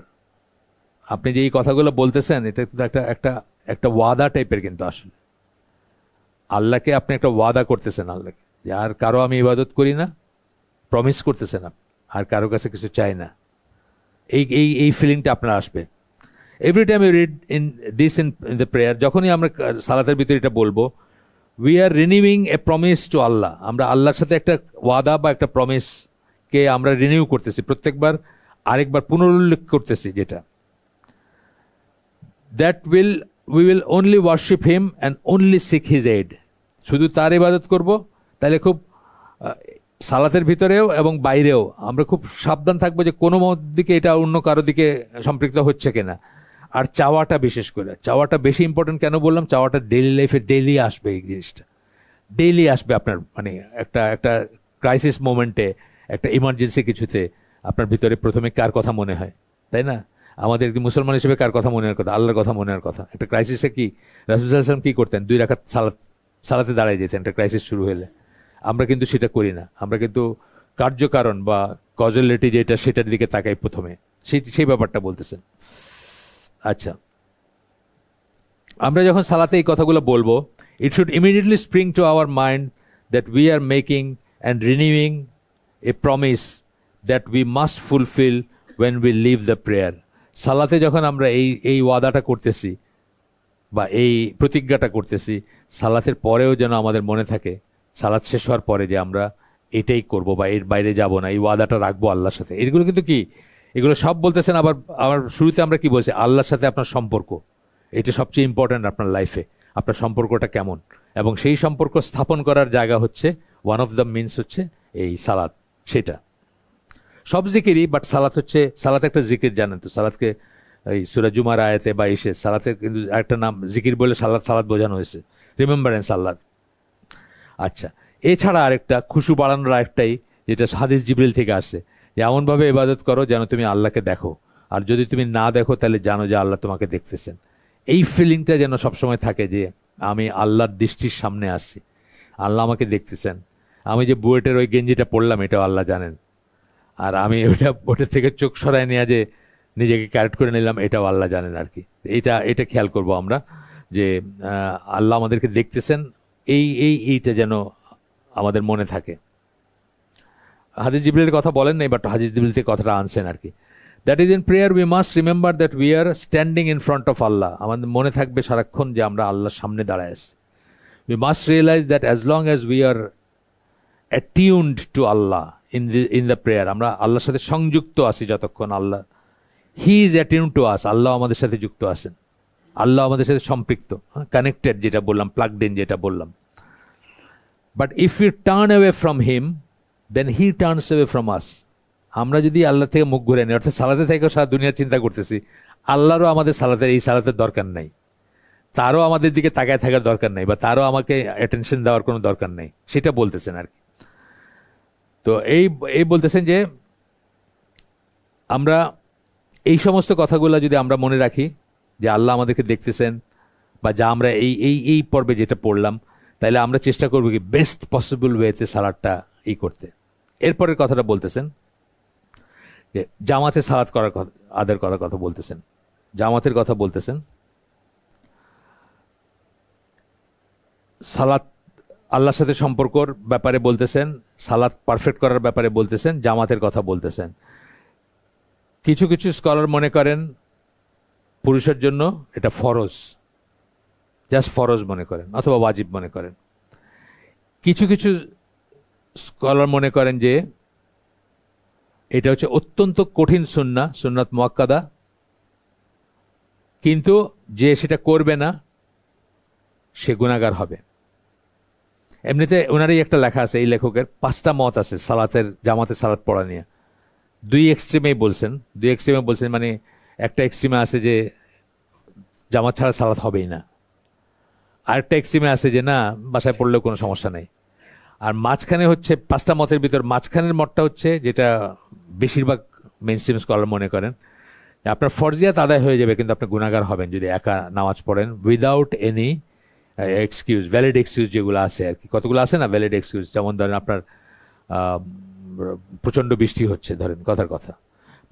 আপনি যে এই কথাগুলো বলতেছেন, এটা কিন্তু একটা ওয়াদা টাইপের, কিন্তু আসলে আল্লাহকে আপনি একটা ওয়াদা করতেছেন, আল্লাহকে যে আর কারো আমি ইবাদত করি না, প্রমিস করতেছেন আপনি, আর কারো কাছে কিছু চাই না। এই ফিলিংটা আপনার আসবে every time you read in the prayer. যখনই আমরা সালাতের ভিতরে এটা বলবো, we are renewing a promise to Allah. আমরা আল্লাহর সাথে একটা ওয়াদা বা একটা প্রমিসকে আমরা রিনিউ করতেছি, প্রত্যেকবার আরেকবার পুনরুল্লেখ করতেছি, যেটা that we will only worship him and only seek his aid. শুধু তার ইবাদত করব। তাহলে খুব সালাতের ভিতরেও এবং বাইরেও আমরা খুব সাবধান থাকবো যে কোনো দিকে এটা অন্য কারো দিকে সম্পৃক্ত হচ্ছে কিনা। আর চাওয়াটা, বিশেষ করে চাওয়াটা বেশি ইম্পর্টেন্ট। কেন বললাম? চাওয়াটা ডেইলি লাইফে ডেইলি আসবে, এই জিনিসটা ডেইলি আসবে আপনার, মানে একটা ক্রাইসিস মোমেন্টে, একটা ইমার্জেন্সি কিছুতে আপনার ভিতরে প্রথমে কার কথা মনে হয়, তাই না? আমাদের মুসলমান হিসেবে কার কথা মনে হয়? কথা আল্লাহর কথা মনে হয় কথা। একটা ক্রাইসিসে কি রাসূল সাল্লাল্লাহু আলাইহি ওয়াসাল্লাম কি করতেন? 2 রাকাত সালাতে দাঁড়ায় যেতেন একটা ক্রাইসিস শুরু হলে। আমরা কিন্তু সেটা করি না। আমরা কিন্তু কার্যকারণ বা কজুয়ালিটি যেটা, সেটার দিকে তাকাই প্রথমে। সেই ব্যাপারটা বলতেছেন। আচ্ছা, আমরা যখন সালাতে এই কথাগুলো বলবো, it should immediately spring to our mind that we are making and renewing a promise that we must fulfil when we leave the prayer. সালাতে যখন আমরা এই ওয়াদাটা করতেছি বা এই প্রতিজ্ঞাটা করতেছি, সালাতের পরেও যেন আমাদের মনে থাকে, সালাত শেষ হওয়ার পরে, যে আমরা এটাই করব বা এর বাইরে যাব না, এই ওয়াদাটা রাখবো আল্লাহর সাথে। এগুলো কিন্তু কি, এগুলো সব বলতেছেন। আবার শুরুতে আমরা কি বলছি? আল্লাহর সাথে আপনার সম্পর্ক, এটা সবচেয়ে ইম্পর্ট্যান্ট আপনার লাইফে। আপনার সম্পর্কটা কেমন, এবং সেই সম্পর্ক স্থাপন করার জায়গা হচ্ছে, ওয়ান অফ দ্য মিনস হচ্ছে এই সালাত। সেটা সব জিকিরই, বাট সালাত হচ্ছে, সালাত একটা জিকির, জানেন তো? সালাতকে এই সূরা জুমার আয়াতে বা ইসে সালাতের কিন্তু একটা নাম জিকির বলে সালাত বোঝানো হয়েছে, রিমেম্বারেন্স আল্লাহ। আচ্ছা, এছাড়া আরেকটা খুশু বাড়ানোর আরেকটাই, যেটা হাদিস জিবরিল থেকে আসছে, যে এমনভাবে ইবাদত করো যেন তুমি আল্লাহকে দেখো, আর যদি তুমি না দেখো তাহলে জানো যে আল্লাহ তোমাকে দেখতেছেন। এই ফিলিংটা যেন সবসময় থাকে যে আমি আল্লাহর দৃষ্টির সামনে আসছি, আল্লাহ আমাকে দেখতেছেন। আমি যে বুয়েটের ওই গেঞ্জিটা পরলাম, এটাও আল্লাহ জানেন। আর আমি ওটার থেকে চোখ সরাই নিয়ে যে নিজেকে ক্যারেক্ট করে নিলাম, এটাও আল্লাহ জানেন আর কি। এটা খেয়াল করব আমরা, যে আল্লাহ আমাদেরকে দেখতেছেন, এইটা যেন আমাদের মনে থাকে। হাদিস জিবরিলের কথা বলেন নাই, বাট হাদিস জিবরিল থেকে কথাটা আনছেন আর কি। That is in prayer we must remember that we are standing in front of Allah. আমাদের মনে থাকবে সারাক্ষণ যে আমরা আল্লাহর সামনে দাঁড়ায় আছি। We must realise that as long as we are attuned to Allah in the prayer, আমরা আল্লাহর সাথে সংযুক্ত আছি যতক্ষণ, আল্লাহ হি ইজ অ্যাটিউনড টু আস, আল্লাহ আমাদের সাথে যুক্ত আছেন, আল্লাহ আমাদের সাথে সম্পৃক্ত, কানেক্টেড, যেটা বললাম, প্লাগড ইন যেটা বললাম। But if you turn away from him, then he turns away from us. আমরা যদি আল্লাহ থেকে মুখ ঘুরে নিই, অর্থাৎ সালাতে থেকেও সারা দুনিয়ার চিন্তা করতেছি, আল্লাহরও আমাদের এই সালাতের দরকার নাই, তারও আমাদের দিকে তাকায় থাকার দরকার নাই, বা তারও আমাকে অ্যাটেনশন দেওয়ার কোনো দরকার নেই, সেটা বলতেছেন আর কি। তো এই বলতেছেন যে আমরা এই সমস্ত কথাগুলো যদি আমরা মনে রাখি, যে আল্লাহ আমাদেরকে দেখতেছেন, বা যা আমরা এই পর্বে যেটা পড়লাম, তাহলে আমরা চেষ্টা করবো কি বেস্ট পসিবল ওয়েতে সালাদটা করতে। এরপরের কথাটা বলতেছেন যে জামাতে সালাত করার কথা, আদায়ের কথা বলতেছেন, জামাতের কথা বলতেছেন। সালাত আল্লাহর সাথে সম্পর্কর ব্যাপারে বলতেছেন, সালাত পারফেক্ট করার ব্যাপারে বলতেছেন, জামাতের কথা বলতেছেন। কিছু কিছু স্কলার মনে করেন পুরুষের জন্য এটা ফরজ, জাস্ট ফরজ মনে করেন অথবা ওয়াজিব মনে করেন। কিছু কিছু স্কলার মনে করেন যে এটা হচ্ছে অত্যন্ত কঠিন সুন্নাহ, সুন্নাত মুআক্কাদা, কিন্তু যে সেটা করবে না সে গুনাহগার হবে। এমনিতে ওনারই একটা লেখা আছে, এই লেখকের 5টা মত আছে সালাতের, জামাতে সালাত পড়া নিয়ে। দুই এক্সট্রিমে বলছেন, মানে একটা এক্সট্রিমে আছে যে জামাত ছাড়া সালাত হবেই না, আরেকটা এক্সট্রিমে আছে যে না, বাসায় পড়লেও কোনো সমস্যা নেই। আর মাঝখানে হচ্ছে 5টা মতের ভিতর মাঝখানের মতটা হচ্ছে যেটা বেশিরভাগ মেইনস্ট্রিম স্কলার মনে করেন, আপনার ফরজিয়াত আদায় হয়ে যাবে কিন্তু আপনি গুনাহগার হবেন যদি একা নামাজ পড়েন without any excuse, valid excuse যেগুলো আছে আর কি। কতগুলো আছে না ভ্যালিড এক্সকিউজ, যেমন ধরেন আপনার প্রচন্ড বৃষ্টি হচ্ছে, ধরেন কথার কথা,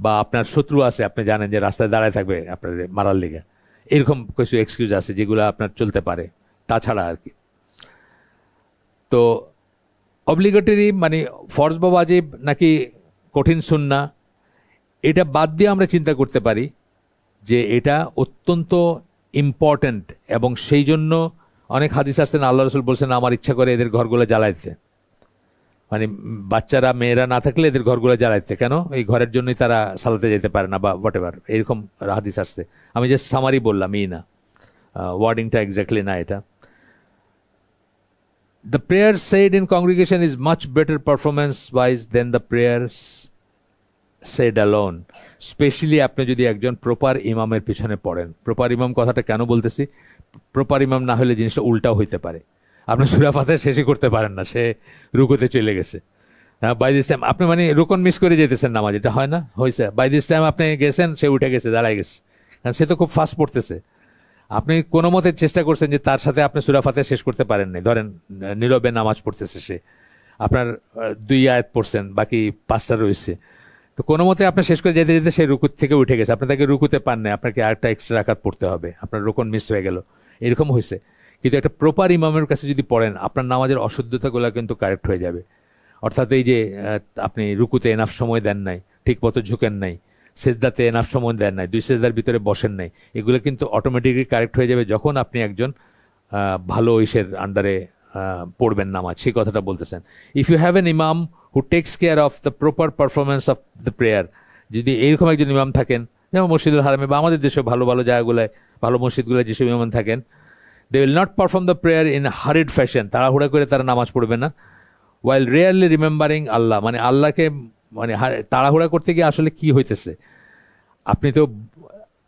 বা আপনার শত্রু আছে, আপনি জানেন যে রাস্তায় দাঁড়ায় থাকবে আপনার মারার লেগে, এরকম কিছু এক্সকিউজ আছে যেগুলো আপনার চলতে পারে, তাছাড়া আর কি। তো অব্লিগেটরি মানে ফরজ বা ওয়াজিব নাকি কঠিন সুন্নাহ, এটা বাদ দিয়ে আমরা চিন্তা করতে পারি যে এটা অত্যন্ত ইম্পর্ট্যান্ট, এবং সেই জন্য অনেক হাদিস আসছেন, আল্লাহ রসুল বলছেন আমার ইচ্ছা করে এদের ঘরগুলো জ্বালাইতে, মানে বাচ্চারা মেয়েরা না থাকলে এদের ঘরগুলো জ্বালাইতে, কেন এই ঘরের জন্যই তারা সালাতে যেতে পারে না বা হোয়াট এভার, এরকম হাদিস আসছে। আমি যে সামারি বললাম এই না, ওয়ার্ডিংটা এক্স্যাক্টলি না এটা। The prayer said in congregation is much better performance-wise than the prayers said alone. Specially আপনি যদি একজন প্রপার ইমামের পিছনে পড়েন। প্রপার ইমাম কথাটা কেন বলতেছি, প্রপার ইমাম না হলে জিনিসটা উল্টাও হইতে পারে। আপনি সূরা ফাতিহা শেষই করতে পারেন না, সে রুকুতে চলে গেছে, বাই দিস টাইম আপনি মানে রুকন মিস করে যেতেছেন নামাজ, এটা হয় না, হয়েছে বাই দিস টাইম আপনি গেছেন, সে উঠে গেছে, দাঁড়ায় গেছে, কারণ সে তো খুব ফাস্ট পড়তেছে। আপনি কোনো মতে চেষ্টা করছেন যে তার সাথে আপনি সূরা ফাতিহা শেষ করতে পারেন নাই, ধরেন নীরবে নামাজ পড়তেছে সে, আপনার 2 আয়াত পড়ছেন, বাকি 5টা রয়েছে, তো কোনো মতে আপনি শেষ করে যেতে যেতে সে রুকুত থেকে উঠে গেছে, আপনি তাকে রুকুতে পান নাই, আপনাকে আরেকটা এক্সট্রা রাকাত পড়তে হবে, আপনার রুকন মিস হয়ে গেল, এরকম হয়েছে। কিন্তু একটা প্রপার ইমামের কাছে যদি পড়েন আপনার নামাজের অশুদ্ধতাগুলো কিন্তু কারেক্ট হয়ে যাবে। অর্থাৎ এই যে আপনি রুকুতে এনাফ সময় দেন নাই, ঠিক মতো ঝুঁকেন নাই, সেজদাতে এনাফ সময় দেন নাই, 2 সেজদার ভিতরে বসেন নাই, এগুলো কিন্তু অটোমেটিকলি কারেক্ট হয়ে যাবে যখন আপনি একজন ভালো ইসের আন্ডারে পড়বেন নামাজ, সেই কথাটা বলতেছেন। ইফ ইউ হ্যাভ এন ইমাম হু text care of the proper performance of the prayer, যদি এইরকম একজন ইমাম থাকেন, যেমন মসজিদুল হারামে বা আমাদের দেশে ভালো ভালো জায়গাগুলোয়, ভালো মসজিদগুলোয় যেসব ইমাম থাকেন, they will not perform the prayer in hurried fashion, তাড়াহুড়া করে তারা নামাজ পড়বে না, ওয়াইল রিয়েলি রিমেম্বারিং আল্লাহ, মানে আল্লাহকে মানে তাড়াহুড়া করতে গিয়ে আসলে কি হইতেছে, আপনি তো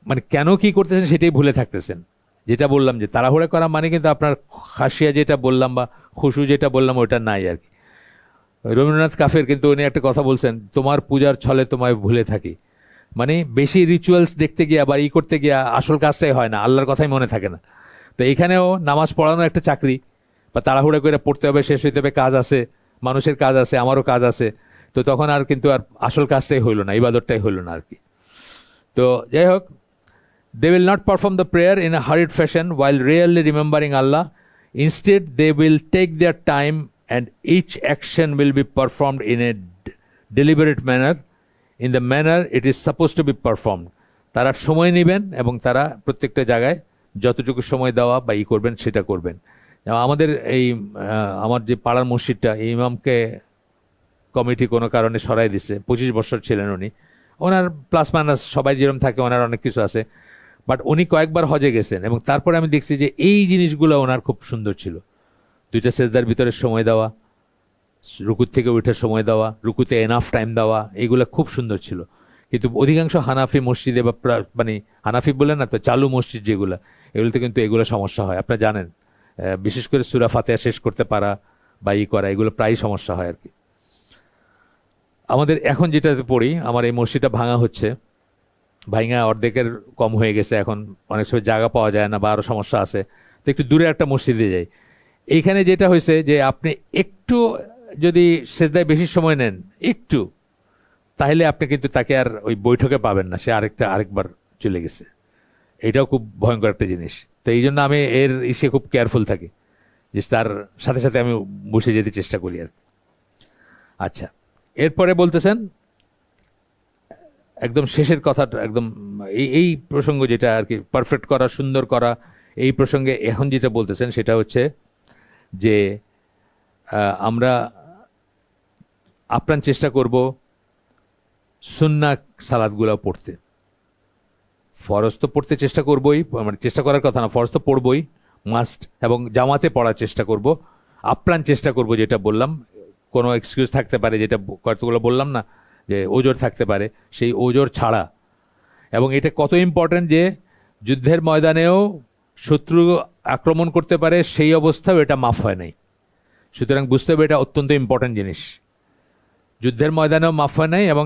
মানে কেন কি করতেছেন সেটাই ভুলে থাকতেছেন। যেটা বললাম যে তাড়াহুড়া করা মানে কিন্তু আপনার খাসিয়া যেটা বললাম বা খুশু যেটা বললাম ওটা নাই আর কি। রবীন্দ্রনাথ কাফের কিন্তু উনি একটা কথা বলছেন, তোমার পূজার ছলে তোমায় ভুলে থাকি, মানে বেশি রিচুয়ালস দেখতে গিয়া বা করতে গিয়া আসল কাজটাই হয় না, আল্লাহর কথাই মনে থাকে না। তো এখানেও নামাজ পড়ানো একটা চাকরি, বা তাড়াহুড়া করে পড়তে হবে, শেষ হইতে হবে, কাজ আছে, মানুষের কাজ আছে, আমারও কাজ আছে, তো তখন আর কিন্তু আর আসল কাজটাই হইল না, ইবাদতটাই হইল না আর কি। তো যাই হোক, they will not perform the prayer in a hurried fashion while really remembering Allah. Instead, they will take their time and each action will be performed in a deliberate manner, in the manner it is supposed to be performed. তারা সময় নেবেন এবং তারা প্রত্যেকটা জায়গায় যতটুকু সময় দেওয়া বা করবেন সেটা করবেন। আমাদের এই আমার যে পাড়ার মসজিদটা, এই ইমামকে কমিটি কোনো কারণে সরাই দিছে, 25 বছর ছিলেন উনি, ওনার প্লাস মাইনাস সবাই যেরকম থাকে ওনার অনেক কিছু আছে, বাট উনি কয়েকবার হজে গেছেন এবং তারপরে আমি দেখছি যে এই জিনিসগুলো ওনার খুব সুন্দর ছিল। 2টা সেজদার ভিতরে সময় দেওয়া, রুকুত থেকে উঠে সময় দেওয়া, রুকুতে এনাফ টাইম দেওয়া, এইগুলো খুব সুন্দর ছিল। কিন্তু অধিকাংশ হানাফি মসজিদে বা মানে হানাফি বলে না তো, চালু মসজিদ যেগুলো, এগুলোতে কিন্তু এগুলো সমস্যা হয়, আপনারা জানেন, বিশেষ করে সূরা ফাতিহা শেষ করতে পারা বা করা, এগুলো প্রায় সমস্যা হয় আর কি। আমাদের এখন যেটাতে পড়ি, আমার এই মসজিদটা ভাঙা হচ্ছে, ভাঙা অর্ধেকের কম হয়ে গেছে, এখন অনেক সময় জায়গা পাওয়া যায় না বা আরও সমস্যা আছে, তো একটু দূরে একটা মসজিদে যাই। এইখানে যেটা হয়েছে যে আপনি একটু যদি সেজদায় বেশি সময় নেন একটু, তাহলে আপনি কিন্তু তাকে আর ওই বৈঠকে পাবেন না, সে আরেকবার চলে গেছে। এটাও খুব ভয়ঙ্কর একটা জিনিস। তো এই জন্য আমি এর খুব কেয়ারফুল থাকি। যে তার সাথে সাথে আমি বসে যেতে চেষ্টা করি আর কি। আচ্ছা, এরপরে বলতেছেন একদম শেষের কথাটা, একদম এই প্রসঙ্গ যেটা আর কি, পারফেক্ট করা, সুন্দর করা, এই প্রসঙ্গে এখন যেটা বলতেছেন সেটা হচ্ছে যে আমরা আপ্রাণ চেষ্টা করব সুন্নাহ সালাতগুলো পড়তে। ফরজ তো পড়তে চেষ্টা করবই, মানে চেষ্টা করার কথা না, ফরজ তো পড়বই মাস্ট, এবং জামাতে পড়ার চেষ্টা করব, আপ্রাণ চেষ্টা করব। যেটা বললাম, কোনো এক্সকিউজ থাকতে পারে, যেটা কতগুলো বললাম না, যে ওজোর থাকতে পারে, সেই ওজোর ছাড়া। এবং এটা কত ইম্পর্টেন্ট যে যুদ্ধের ময়দানেও শত্রু আক্রমণ করতে পারে, সেই অবস্থাও এটা মাফ হয় নাই। সুতরাং বুঝতে হবে এটা অত্যন্ত ইম্পর্টেন্ট জিনিস। যুদ্ধের ময়দানেও মাফ হয় নাই, এবং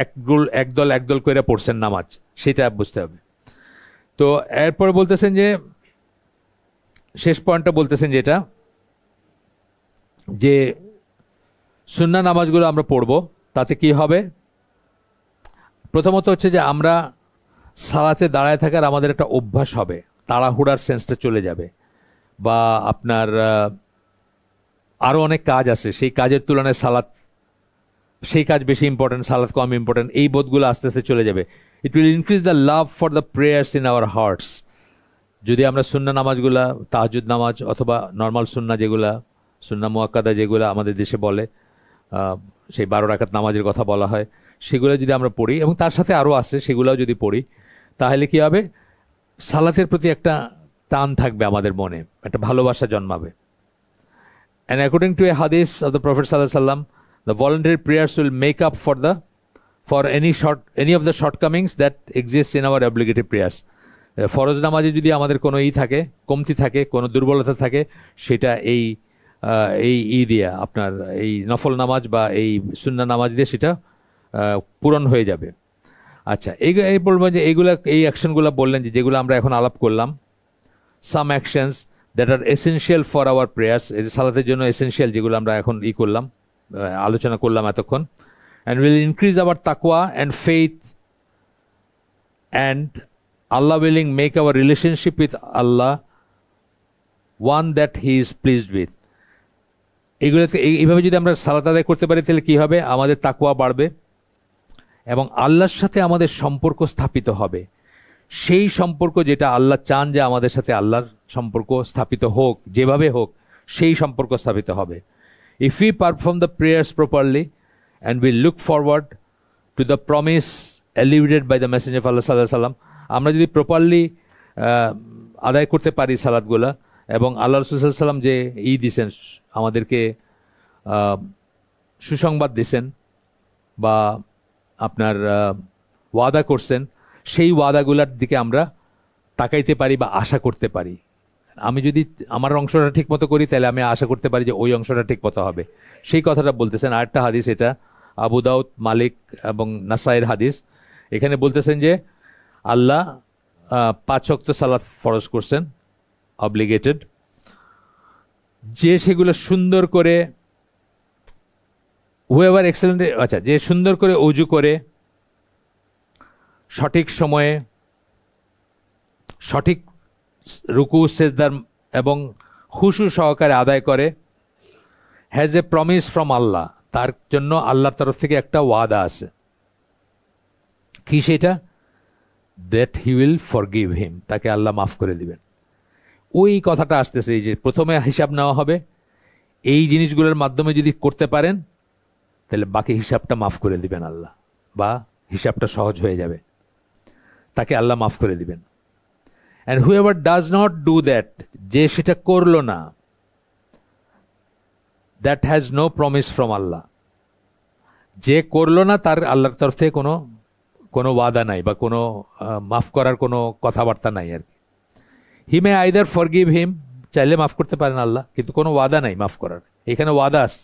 একদল একদল করে পড়ছেন নামাজ, সেটা বুঝতে হবে। তো এরপরে বলতেছেন যে শেষ পয়েন্টটা বলতেছেন যেটা, যে সুন্নাহ নামাজগুলো আমরা পড়ব, তাতে কি হবে? প্রথমত হচ্ছে যে আমরা সালাতে দাঁড়ায় থাকার আমাদের একটা অভ্যাস হবে, তাড়াহুড়ার সেন্সটা চলে যাবে, বা আপনার আরও অনেক কাজ আছে, সেই কাজের তুলনায় সালাত, সেই কাজ বেশি ইম্পর্টেন্ট, সালাত কম ইম্পর্টেন্ট, এই বোধগুলো আস্তে আস্তে চলে যাবে। It will increase the love for the prayers in our hertz. যদি আমরা সুন্নাহ নামাজগুলা, তাহাজ্জুদ নামাজ অথবা নর্মাল সুন্নাহ যেগুলা, সুন্নাহ মুআক্কাদা যেগুলো আমাদের দেশে বলে, সেই 12 রাকাত নামাজের কথা বলা হয়, সেগুলো যদি আমরা পড়ি, এবং তার সাথে আরও আছে, সেগুলোও যদি পড়ি, তাহলে কি হবে? সালাতের প্রতি একটা টান থাকবে আমাদের মনে, একটা ভালোবাসা জন্মাবে। And according to a hadith of the Prophet sallallahu alaihi wasallam, the voluntary prayers will make up for any of the shortcomings that exist in our obligatory prayers. ফরজ নামাজে যদি আমাদের কোনো থাকে, কমতি থাকে, কোনো দুর্বলতা থাকে, সেটা এই দিয়া আপনার এই নফল নামাজ বা এই সুন্নাহ নামাজ দিয়ে সেটা পূরণ হয়ে যাবে। আচ্ছা, এই বলবেন যে এই অ্যাকশনগুলো বললেন, যেগুলো আমরা এখন আলাপ করলাম, some actions that are essential for our prayers, এই সালাতের জন্য এসেনশিয়াল, যেগুলো আমরা এখন করলাম, আলোচনা করলাম এতক্ষণ। অ্যান্ড উইল ইনক্রিজ আওয়ার তাকওয়া and faith, and Allah willing make our relationship with Allah one that he is pleased with. এইগুলোতে এইভাবে যদি আমরা সালাত আদায় করতে পারি, তাহলে কি হবে? আমাদের তাকওয়া বাড়বে, এবং আল্লাহর সাথে আমাদের সম্পর্ক স্থাপিত হবে, সেই সম্পর্ক যেটা আল্লাহ চান যে আমাদের সাথে আল্লাহর সম্পর্ক স্থাপিত হোক, যেভাবে হোক সেই সম্পর্ক স্থাপিত হবে। If we perform the prayers properly and we look forward to the promise elevated by the messenger of Allah সাল্লাল্লাহু আলাইহি সাল্লাম, আমরা যদি প্রপারলি আদায় করতে পারি সালাতগুলা, এবং আল্লাহ রাসূল সাল্লাল্লাহু আলাইহি সাল্লাম যে দিছেন আমাদেরকে, সুসংবাদ দিছেন বা আপনার ওয়াদা করছেন, সেই ওয়াদাগুলার দিকে আমরা তাকাইতে পারি বা আশা করতে পারি। আমি যদি আমার অংশটা ঠিক মতো করি, তাহলে আমি আশা করতে পারি যে ওই অংশটা ঠিক মতো হবে, সেই কথাটা বলতেছেন। আরেকটা হাদিস, এটা আবু দাউদ, মালিক এবং নাসাইর হাদিস। এখানে বলতেছেন যে আল্লাহ 5 ওয়াক্ত সালাত ফরজ করছেন, অব্লিগেটেড, যে সেগুলো সুন্দর করে হুয়েভার এক্সেলেন্ট, আচ্ছা, যে সুন্দর করে ওযু করে সঠিক সময়ে সঠিক রুকু সেজদার এবং খুশু সহকারে আদায় করে, হ্যাজ এ প্রমিস ফ্রম আল্লাহ, তার জন্য আল্লাহর তরফ থেকে একটা ওয়াদা আছে। কি সেটা? দ্যাট হি উইল ফরগিভ হিম, তাকে আল্লাহ মাফ করে দিবেন। ওই কথাটা আসতেছে, এই যে প্রথমে হিসাব নেওয়া হবে, এই জিনিসগুলোর মাধ্যমে যদি করতে পারেন, তাহলে বাকি হিসাবটা মাফ করে দিবেন আল্লাহ, বা হিসাবটা সহজ হয়ে যাবে, তাকে আল্লাহ মাফ করে দিবেন। And whoever does not do that, যে সেটা করলো না, that has no promise from Allah, যে করলো না তার আল্লাহর তরফ থেকে কোনো ওয়াদা নাই, বা কোনো মাফ করার কোনো কথাবার্তা নাই আর কি। হি মে আইদার ফরগিভ হিম, চাইলে মাফ করতে পারেন আল্লাহ, কিন্তু কোনো ওয়াদা নাই মাফ করার। এখানে ওয়াদা আছে,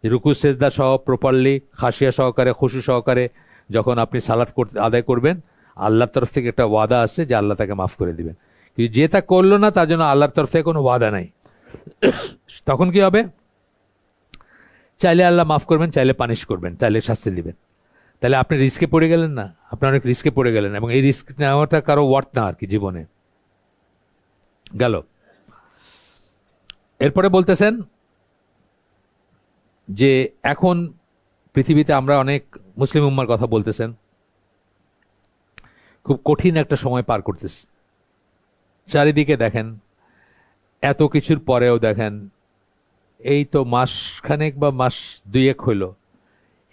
রুকু সেজদা সহ প্রপারলি, খাসিয়া সহকারে, খুশু সহকারে যখন আপনি সালাত আদায় করবেন, আল্লাহর তরফ থেকে একটা ওয়াদা আছে যে আল্লাহ তাকে মাফ করে দিবেন। কিন্তু যে তা করলো না, তার জন্য আল্লাহর তরফ থেকে কোনো ওয়াদা নাই। তখন কি হবে? চাইলে আল্লাহ মাফ করবেন, চাইলে পানিশ করবেন, চাইলে শাস্তি দিবেন। তাহলে আপনি রিস্কে পড়ে গেলেন না, আপনি অনেক রিস্কে পড়ে গেলেন, এবং এই রিস্ক নেওয়াটা কারো ওয়ার্থ না আর কি জীবনে। গেল এরপরে বলতেছেন যে এখন পৃথিবীতে আমরা অনেক মুসলিম উম্মার কথা বলতেছেন, খুব কঠিন একটা সময় পার করতেছে। চারিদিকে দেখেন, এত কিছুর পরেও দেখেন, এই তো মাসখানেক বা মাস দুয়েক হইল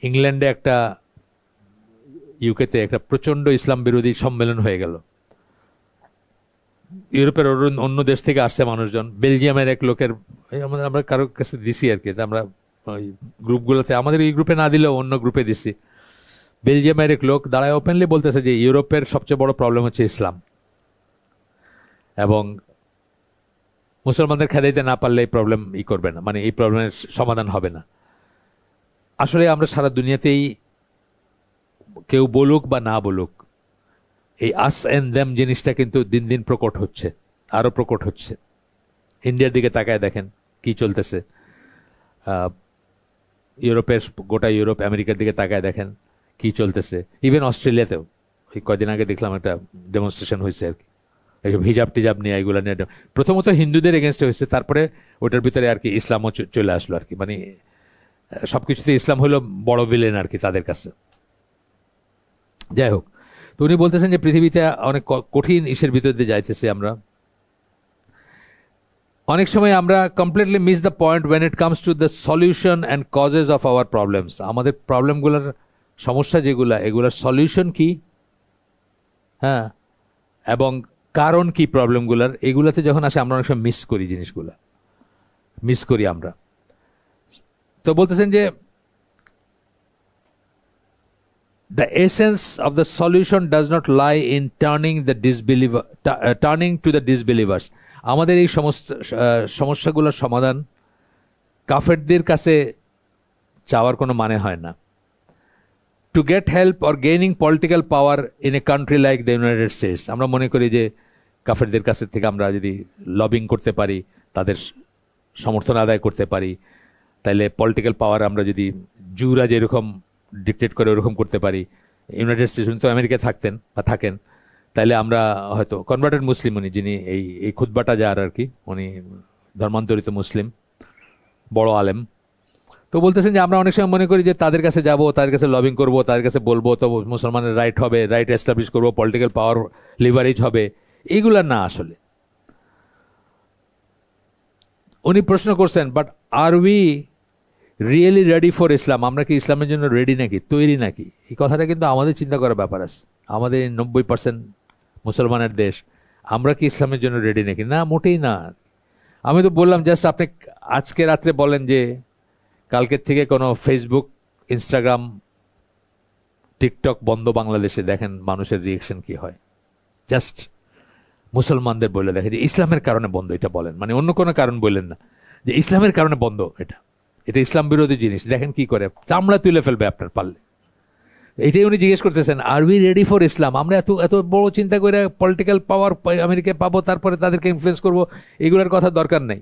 ইংল্যান্ডে একটা, ইউকেতে একটা প্রচন্ড ইসলাম বিরোধী সম্মেলন হয়ে গেল। ইউরোপের অন্য দেশ থেকে আসছে মানুষজন। বেলজিয়ামের এক লোকের, আমরা কারোর কাছে দিছি আর কি, আমরা ওই গ্রুপগুলোতে, আমাদের এই গ্রুপে না দিলেও অন্য গ্রুপে দিছি। বেলজিয়ামের এক লোক দাঁড়ায় ওপেনলি বলতেছে যে ইউরোপের সবচেয়ে বড় প্রবলেম হচ্ছে ইসলাম, এবং মুসলমানদের খেদাইতে না পারলে এই প্রবলেম করবে না, মানে এই প্রবলেমের সমাধান হবে না। আসলে আমরা সারা দুনিয়াতেই, কেউ বলুক বা না বলুক, এই আস এন্ড দেম জিনিসটা কিন্তু দিন দিন প্রকট হচ্ছে, আরো প্রকট হচ্ছে। ইন্ডিয়ার দিকে তাকায় দেখেন কি চলতেছে, ইউরোপের, গোটা ইউরোপ আমেরিকার দিকে তাকায় দেখেন কি চলতেছে। ইভেন অস্ট্রেলিয়াতেও ওই কয়দিন আগে দেখলাম একটা ডেমনস্ট্রেশন হয়েছে আর কি, এইসব হিজাব টিজাব নিয়ে, এগুলো নিয়ে। প্রথমত হিন্দুদের এগেনস্টে হয়েছে, তারপরে ওটার ভিতরে আর কি ইসলামও চলে আসলো আর কি, মানে সবকিছুতে ইসলাম হলো বড় ভিলেন আর কি তাদের কাছে। যাই হোক, তো উনি বলতেছেন যে পৃথিবীতে অনেক কঠিন ইসের ভিতর দিয়ে যাইতেছে আমরা। অনেক সময় আমরা completely miss the point when it comes to the solution and causes of our problems. আমাদের প্রবলেমগুলোর, সমস্যা যেগুলা, এগুলোর সলিউশন কি, হ্যাঁ, এবং কারণ কি প্রবলেমগুলোর, এগুলাতে যখন আসে আমরা অনেক সময় মিস করি, জিনিসগুলা মিস করি আমরা। তো বলতেছেন যে the essence of the solution does not lie in turning to the disbelievers. আমাদের এই সমস্ত সমস্যাগুলোর সমাধান কাফেরদের কাছে চাওয়ার কোনো মানে হয় না। To get help or gaining political power in a country like the United States, আমরা মনে করি যে কাফেরদের কাছে থেকে আমরা যদি লবিং করতে পারি, তাদের সমর্থন আদায় করতে পারি, তাহলে পলিটিক্যাল পাওয়ার আমরা যদি জুরা যেরকম ডিক্টেট করে ওরকম করতে পারি। ইউনাইটেড স্টেটস, উনি তো আমেরিকায় থাকতেন বা থাকেন, তাইলে আমরা হয়তো কনভার্টেড মুসলিম, উনি যিনি এই খুতবাটা যার আর কি, উনি ধর্মান্তরিত মুসলিম, বড় আলেম। তো বলতেছেন যে আমরা অনেক সময় মনে করি যে তাদের কাছে যাব, তাদের কাছে লবিং করব, তাদের কাছে বলবো, তো মুসলমানের রাইট হবে, রাইট এস্টাবলিশ করবো, পলিটিক্যাল পাওয়ার লিভারেজ হবে, এইগুলা না আসলে। উনি প্রশ্ন করছেন, but are we really ready for Islam? আমরা কি ইসলামের জন্য রেডি নাকি, তৈরি নাকি? এই কথাটা কিন্তু আমাদের চিন্তা করার ব্যাপার আছে। আমাদের 90% মুসলমানের দেশ, আমরা কি ইসলামের জন্য রেডি নাকি? না, মোটেই না। আমি তো বললাম, জাস্ট আপনি আজকে রাত্রে বলেন যে কালকের থেকে কোনো ফেসবুক, ইনস্টাগ্রাম, টিকটক বন্ধ বাংলাদেশে, দেখেন মানুষের রিয়েকশন কি হয়। জাস্ট মুসলমানদের বলে দেখে যে ইসলামের কারণে বন্ধ, এটা বলেন, মানে অন্য কোনো কারণ বললেন না, যে ইসলামের কারণে বন্ধ, এটা ইসলাম বিরোধী জিনিস, দেখেন কি করে, চামড়া তুলে ফেলবে আপনার পারলে। এটাই উনি জিজ্ঞেস করতেছেন, আর উই রেডি ফর ইসলাম? আমরা এত এত বড় চিন্তা করে পলিটিক্যাল পাওয়ার আমেরিকায় পাবো, তারপরে তাদেরকে ইনফ্লুয়েন্স করবো, এগুলোর কথা দরকার নেই।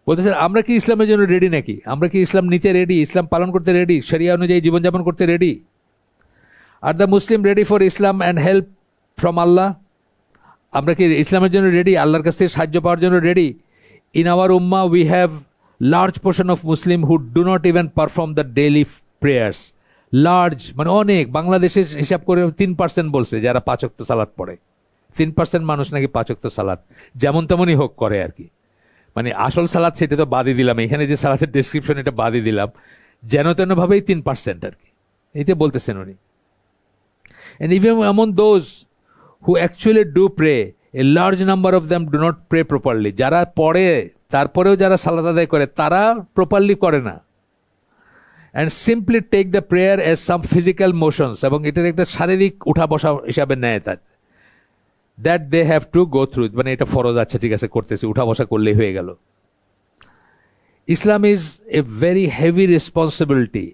বলতেছেন আমরা কি ইসলামের জন্য রেডি নাকি? আমরা কি ইসলাম নিতে রেডি, ইসলাম পালন করতে রেডি, শরিয়া অনুযায়ী জীবনযাপন করতে ready? Are the Muslim ready for Islam and help from Allah? আমরা কি ইসলামের জন্য রেডি, আল্লাহর কাছ থেকে সাহায্য পাওয়ার জন্য ready? In our Umma we have large portion of Muslim who do not even perform the daily prayers. Large মানে অনেক, বাংলাদেশের হিসাব করে 3% বলছে যারা 5 ওয়াক্ত সালাত পড়ে। 3% মানুষ নাকি 5 ওয়াক্ত সালাত যেমন তেমনই হোক করে আর কি, মানে আসল সালাত সেটা তো বাদই দিলাম, এখানে যে সালাতের ডেসক্রিপশন এটা বাদই দিলাম, যেন তেন ভাবেই 3% আর কি, এটা বলতেছেন উনি। And even among those who actually do pray, a large number of them do not pray properly. যারা পড়ে তারপরেও যারা সালাত আদায় করে তারা প্রপারলি করে না, and simply take the prayer as some physical motions, এবং এটার একটা শারীরিক উঠা বসা হিসাবে নেয় তার, that they have to go through, মানে এটা ফরজ, আচ্ছা ঠিক আছে করতেছি, উঠা বসা করলেই হয়ে গেল। Islam is a very heavy responsibility.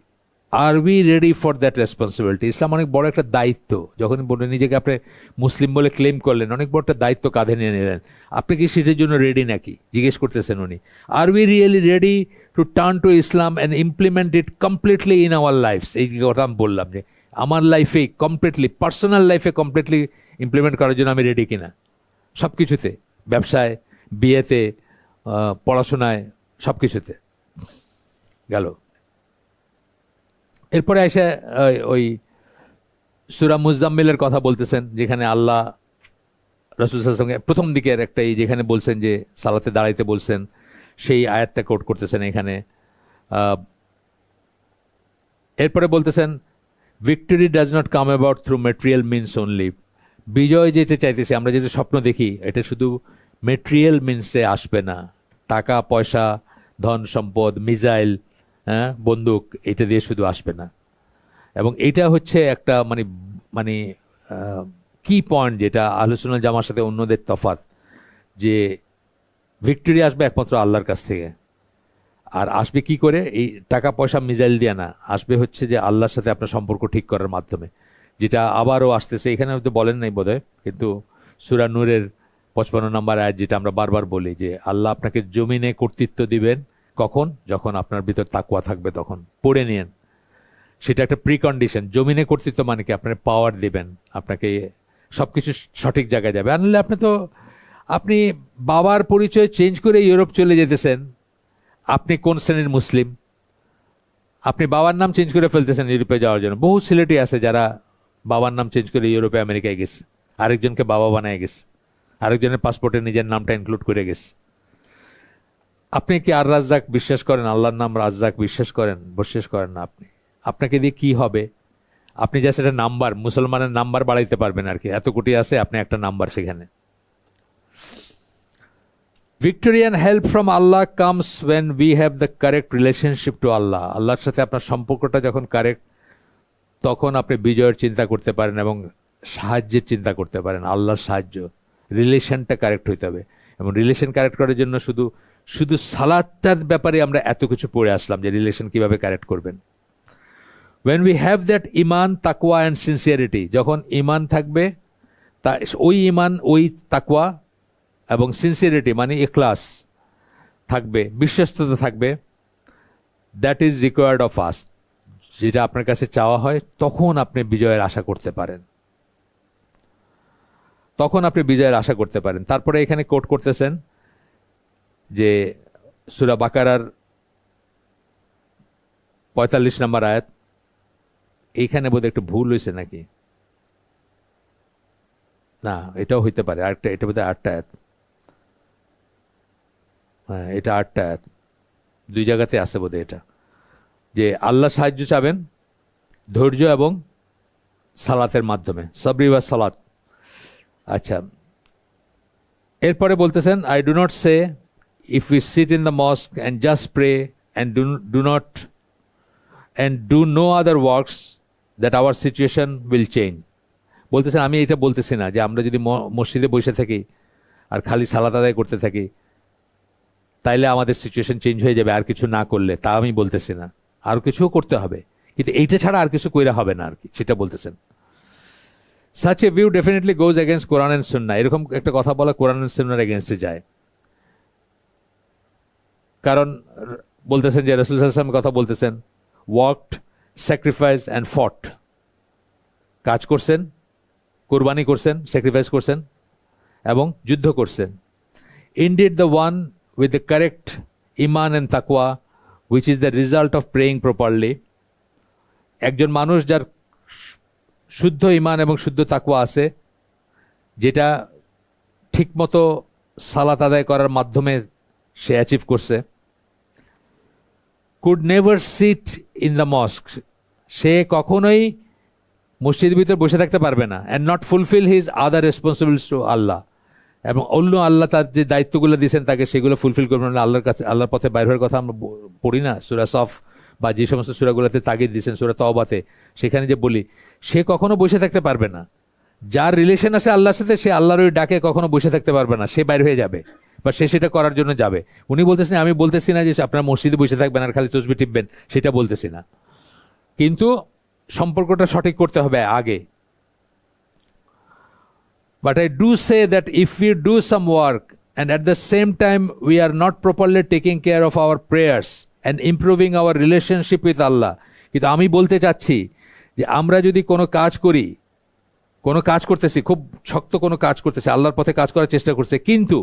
Are we ready for that responsibility? ইসলাম অনেক বড় একটা দায়িত্ব। যখন বলে নিজেকে আপনি মুসলিম বলে ক্লেম করলেন, অনেক বড় একটা দায়িত্ব কাঁধে নিয়ে নিলেন, আপনি কি সেটার জন্য রেডি নাকি জিজ্ঞেস করতেছেন উনি। Are we really ready to turn to Islam and implement it completely in our lives? এই কথা আমি বললাম যে আমার লাইফে কমপ্লিটলি, পার্সোনাল লাইফে কমপ্লিটলি ইমপ্লিমেন্ট করার জন্য আমি রেডি কিনা, সব কিছুতে, ব্যবসায়, বিয়েতে, পড়াশোনায়, সবকিছুতে গেল। এরপরে এসে ওই সূরা মুজাম্মিলের কথা বলতেছেন, যেখানে আল্লাহ রাসূল সাল্লাল্লাহু আলাইহি ওয়াসাল্লামকে প্রথম দিকের একটা যেখানে বলছেন যে সালাতে দাঁড়াইতে বলছেন, সেই আয়াতটা কোট করতেছেন এখানে। এরপরে বলতেছেন victory does not come about through material means only. বিজয় যেতে চাইতেছি আমরা, যেটা স্বপ্ন দেখি, এটা শুধু মেটেরিয়াল মিনসে আসবে না। টাকা পয়সা, ধন সম্পদ, মিসাইল, বন্দুক, এটা দিয়ে শুধু আসবে না। এবং এটা হচ্ছে একটা মানে মানে কি পয়েন্ট, যেটা আহলুস সুন্নাহ জামার সাথে অন্যদের তফাৎ, যে ভিক্টরি আসবে একমাত্র আল্লাহর কাছ থেকে। আর আসবে কি করে? এই টাকা পয়সা মিসাইল দিয়ে না, আসবে হচ্ছে যে আল্লাহর সাথে আপনার সম্পর্ক ঠিক করার মাধ্যমে, যেটা আবারও আসতেছে। এখানে হয়তো বলেন নাই বোধহয়, কিন্তু সূরা নূরের 55 নম্বর আয়াত, যেটা আমরা বারবার বলি যে আল্লাহ আপনাকে জমিনে কর্তৃত্ব দিবেন কখন? যখন আপনার ভিতর তাকওয়া থাকবে, তখন পড়ে নিয়েন। সেটা একটা প্রিকন্ডিশন। জমিনে কর্তৃত্ব মানে কি? আপনার পাওয়ার দিবেন, আপনাকে সবকিছু সঠিক জায়গায় যাবে। আনলে আপনি বাবার পরিচয় চেঞ্জ করে ইউরোপ চলে যেতেছেন, আপনি কোন শ্রেণীর মুসলিম? আপনি বাবার নাম চেঞ্জ করে ফেলতেছেন ইউরোপে যাওয়ার জন্য। বহু সিলেটি আছে যারা বাবার নাম চেঞ্জ করে ইউরোপে আমেরিকায় গেছে, আরেকজনকে বাবা বানায় গেছে, আরেকজনের পাসপোর্টে নিজের নামটা ইনক্লুড করে গেছে। আপনি কি আর রাজ্জাক বিশ্বাস করেন? আল্লাহর নাম রাজ্জাক বিশ্বাস করেন? বিশ্বাস করেন না। আপনাকে দিয়ে কি হবে? আপনি যা সেটা নাম্বার, মুসলমানের নাম্বার বাড়াইতে পারবেন আর কি। এত কোটি আছে, আপনি একটা নাম্বার সেখানে। Victory and help from Allah comes when we have the correct relationship to Allah. আল্লাহর সাথে আপনার সম্পর্কটা যখন কারেক্ট, তখন আপনি বিজয়ের চিন্তা করতে পারেন এবং সাহায্যের চিন্তা করতে পারেন, আল্লাহর সাহায্য। রিলেশনটা কারেক্ট হইতে হবে, এবং রিলেশন কারেক্ট করার জন্য শুধু সালাতের ব্যাপারে আমরা এত কিছু পড়ে আসলাম, যে রিলেশন কিভাবে কারেক্ট করবেন। When we have that ইমান, তাকওয়া and sincerity, যখন ইমান থাকবে, তা ওই ইমান, ওই তাকওয়া এবং সিনসিয়ারিটি মানে ইখলাস থাকবে, বিশ্বস্ততা থাকবে, that is required of us, যেটা আপনার কাছে চাওয়া হয়, তখন আপনি বিজয়ের আশা করতে পারেন। তারপরে এখানে কোট করতেছেন যে সূরা বাকারার 45 নম্বর আয়াত। এইখানে বোধহয় একটু ভুল হয়েছে নাকি? না, এটাও হইতে পারে আরেকটা, এটা বোধহয় 8টা আয়াত। হ্যাঁ, এটা 8টা আয়াত, দুই জায়গাতে আছে বোধহয় এটা, যে আল্লাহ সাহায্য চাবেন ধৈর্য এবং সালাতের মাধ্যমে, সাবরি ওয়া সালাত। আচ্ছা, এরপরে বলতেছেন I do not say if we sit in the mosque and just pray and do no other works that our situation will change. বলতেছেন আমি এটা বলতেছি না যে আমরা যদি মসজিদে বসে থাকি আর খালি সালাত আদায় করতে থাকি তাইলে আমাদের সিচুয়েশন চেঞ্জ হয়ে যাবে, আর কিছু না করলে। তা আমি বলতেছি না, আর কিছুও করতে হবে, কিন্তু এইটা ছাড়া আর কিছু কইরা হবে না আর কি, সেটা বলতেছেন। Such a view definitely goes against Quran and Sunnah. এরকম একটা কথা বলা কোরআন and সুন্নাহর এগেইনস্টে যায়। কারণ বলতেছেন যে রাসূল সাল্লাল্লাহু আলাইহি ওয়াসাল্লাম কথা বলতেছেন, ওয়ার্কড, স্যাক্রিফাইসড অ্যান্ড ফট, কাজ করছেন, কোরবানি করছেন, স্যাক্রিফাইস করছেন এবং যুদ্ধ করছেন। Indeed the one with the correct iman and taqwa, which is the result of praying properly, একজন মানুষ যার শুদ্ধ ইমান এবং শুদ্ধ তাকওয়া আছে, যেটা ঠিকমতো সালাত আদায় করার মাধ্যমে সে অ্যাচিভ করছে, could never sit in the mosque, সে কখনোই মসজিদের ভিতর বসে থাকতে পারবে না, and not fulfill his other responsibilities to Allah, এবং অন্য আল্লাহ তার যে দায়িত্বগুলো দিয়েছেন তাকে সেগুলো ফুলফিল করবে না। আল্লাহর পথে বাইর হওয়ার কথা আমরা পড়ি না সূরা সফ বা যে সমস্ত সূরাগুলোতে তাগিদ দিয়েছেন, সূরা তওবাতে, সেখানে যে বলি, সে কখনো বসে থাকতে পারবে না। যার রিলেশন আছে আল্লাহর সাথে, সে আল্লাহর ওই ডাকে কখনো বসে থাকতে পারবে না, সে বাইর হয়ে যাবে বা সে সেটা করার জন্য যাবে। উনি বলতেছেন, আমি বলতেছি না যে আপনার মসজিদে বসে থাকবেন আর খালি তসবিহ টিপবেন, সেটা বলতেছি না, কিন্তু সম্পর্কটা সঠিক করতে হবে আগে। But I do say that if we do some work and at the same time we are not properly taking care of our prayers and improving our relationship with Allah, কিন্তু আমি বলতে চাচ্ছি যে আমরা যদি কোনো কাজ করি, কোনো কাজ করতেছি, খুব শক্ত কোনো কাজ করতেছি, আল্লাহর পথে কাজ করার চেষ্টা করছে, কিন্তু